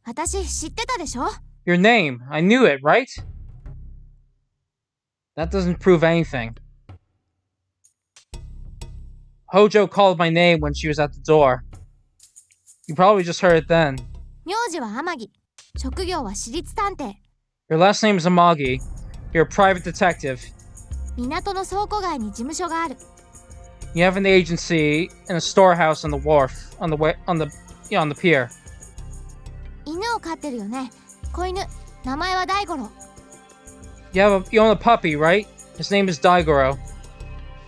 私知ってたでしょ？ Your name. I knew it, right? That doesn't prove anything. Hojo called my name when she was at the door. You probably just heard it then. 名字は天城。職業は私立探偵。 Your last name is Amagi. You're a private detective. 港の倉庫街に事務所がある。 You have an agency and a storehouse on the wharf, on the pier. 犬を飼ってるよね。子犬。名前は大五郎。 You own a puppy, right? His name is Daigoro.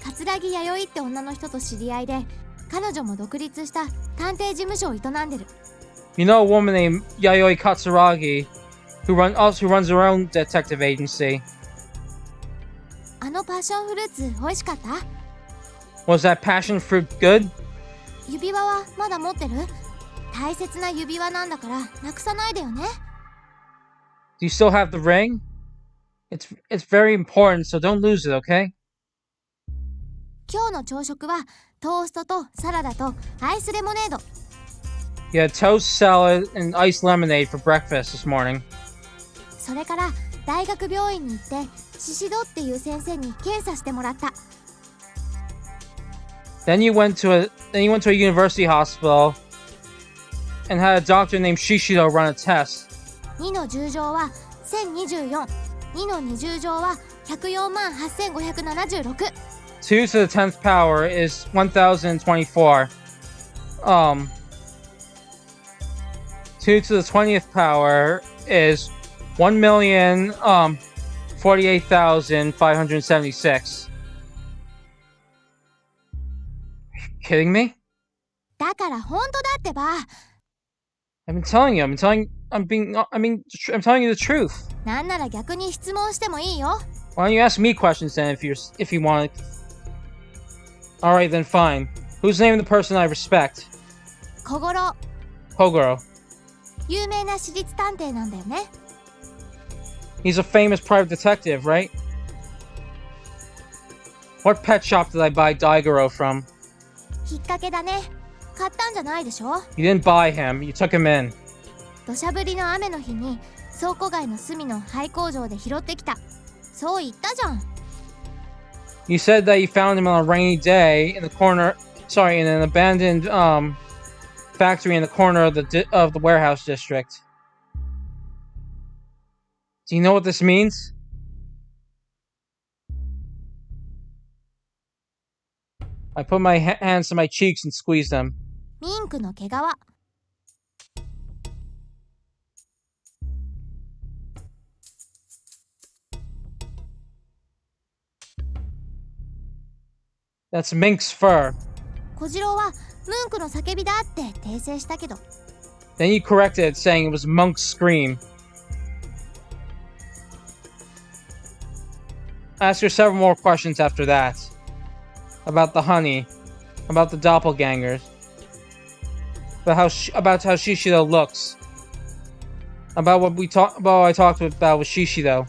桂木弥生って女の人と知り合いで、彼女も独立した探偵事務所を営んでる。 You know a woman named Yayoi Katsuragi, who runs her own detective agency. あのパッションフルーツ美味しかった？ Was that passion fruit good? 指輪はまだ持ってる？大切な指輪なんだからなくさないでよね。 Do you still have the ring? It's very important, so don't lose it, okay? 今日の朝食はトーストとサラダとアイスレモネード。 You had toast, salad, and iced lemonade for breakfast this morning. それから大学病院に行ってシシドっていう先生に検査してもらった。 Then you went to a university hospital and had a doctor named Shishido run a test. 2の10乗は1024、2の20乗は104万8576。 2 to the 10th power is 1024. 2 to the 20th power is 1,048,576. Kidding me? だから本当だってば。 I'm telling you the truth. なんなら逆に質問してもいいよ。 Why don't you ask me questions then if you want? Alright then fine. Who's the name of the person I respect? 小五郎、 Kogoro. 有名な私立探偵なんだよね。 He's a famous private detective, right? What pet shop did I buy Daigoro from? きっかけだね。買ったんじゃないでしょ。 You didn't buy him, you took him in. 土砂降りの雨の日に倉庫街の隅の廃工場で拾ってきた。そう言ったじゃん。 You said that you found him on a rainy day in an abandoned factory in the corner of the warehouse district. Do you know what this means? I put my hands to my cheeks and squeezed them. ミンクの毛皮。 That's Mink's fur. 小次郎はムンクの叫びだって訂正したけど。 Then you corrected it, saying it was Monk's scream. I asked her several more questions after that. About the honey. About the doppelgangers. About how Shishido looks. About what I talked about with Shishido.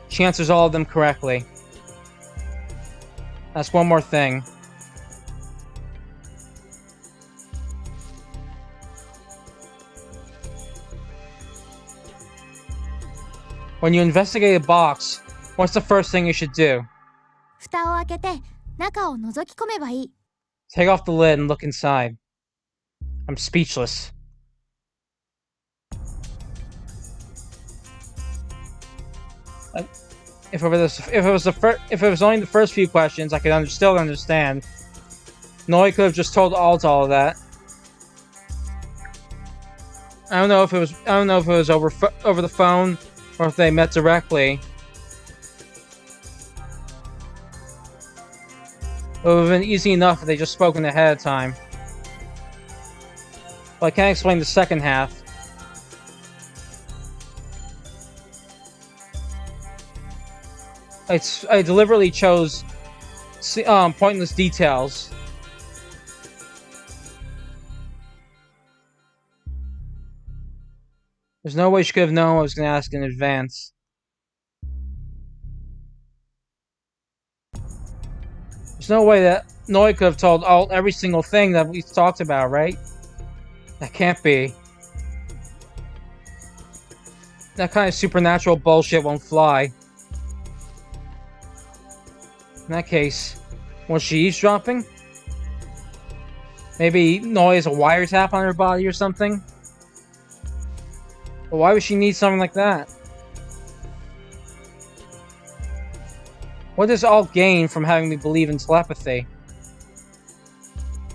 She answers all of them correctly. That's one more thing. When you investigate a box, what's the first thing you should do? 蓋を開けて中を覗き込めばいい。 Take off the lid and look inside. I'm speechless. If it was only the first few questions, I could still understand. Noi could have just told all of that. I don't know if it was over the phone or if they met directly. It would have been easy enough if they just spoken ahead of time. But I can't explain the second half. I deliberately chose pointless details. There's no way she could have known what I was going to ask in advance. There's no way that Noi could have told every single thing that we talked about, right? That can't be. That kind of supernatural bullshit won't fly. In that case, was she eavesdropping? Maybe Noi has a wiretap on her body or something? But why would she need something like that? What does all gain from having me believe in telepathy?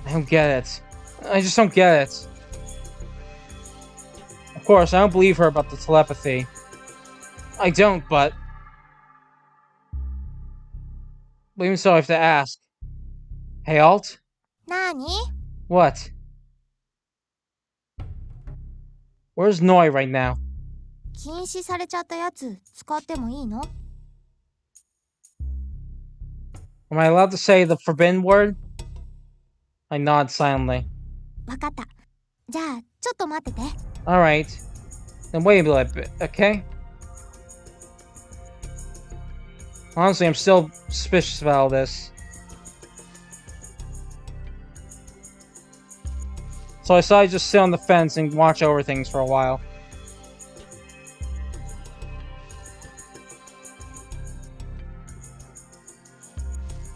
I don't get it. I just don't get it. Of course, I don't believe her about the telepathy. I don't, but even so, I have to ask. Hey, Alt? なーに？ What? Where's Noi right now? 禁止されちゃったやつ使ってもいいの？ Am I allowed to say the forbidden word? I nod silently. わかった。じゃあちょっと待ってて。 Alright. Then wait a little bit, okay? Honestly, I'm still suspicious about all this. So I decided to just sit on the fence and watch over things for a while.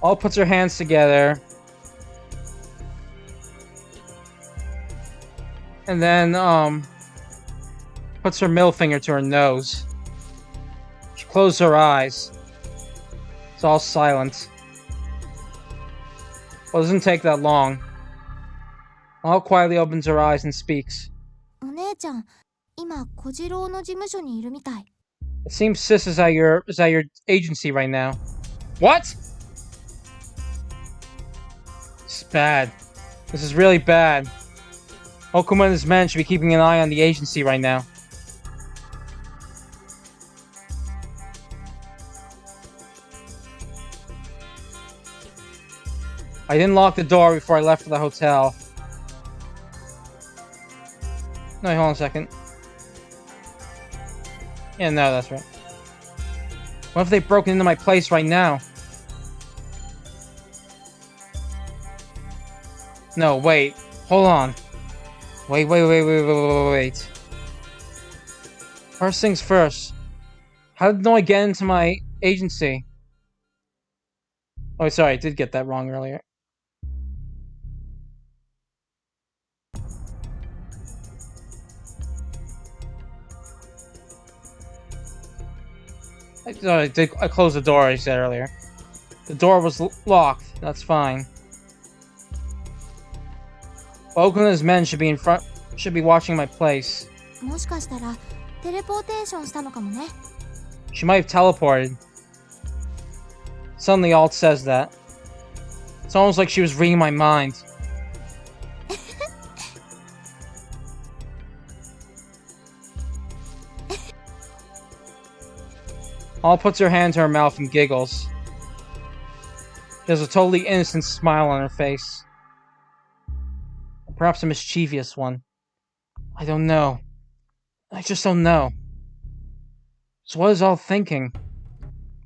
All puts her hands together. And then, puts her middle finger to her nose. She closes her eyes. It's all silent. Well, it doesn't take that long. All quietly opens her eyes and speaks. お姉ちゃん、今小次郎の事務所にいるみたい。 It seems Sis is at your agency right now. What? This is bad. This is really bad. Okuma and his men should be keeping an eye on the agency right now. I didn't lock the door before I left for the hotel. No, hold on a second. Yeah, no, that's right. What if they've broken into my place right now? No, wait. Hold on. Wait. First things first. How did Noi get into my agency? Oh, sorry, I did get that wrong earlier. I closed the door, I said earlier. The door was locked. That's fine. Oakland and his men should be watching my place. もしかしたらテレポーテーションしたのかもね。 She might have teleported. Suddenly Alt says that. It's almost like she was reading my mind. Alt puts her hand to her mouth and giggles. She has a totally innocent smile on her face. Perhaps a mischievous one. I don't know. I just don't know. So what is Alt thinking?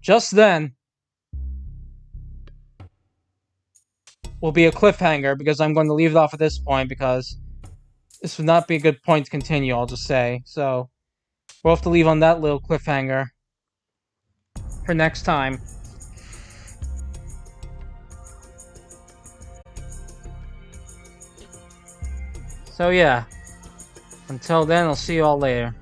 Just then will be a cliffhanger because I'm going to leave it off at this point because this would not be a good point to continue, I'll just say. So we'll have to leave on that little cliffhanger for next time. So yeah, until then, I'll see you all later.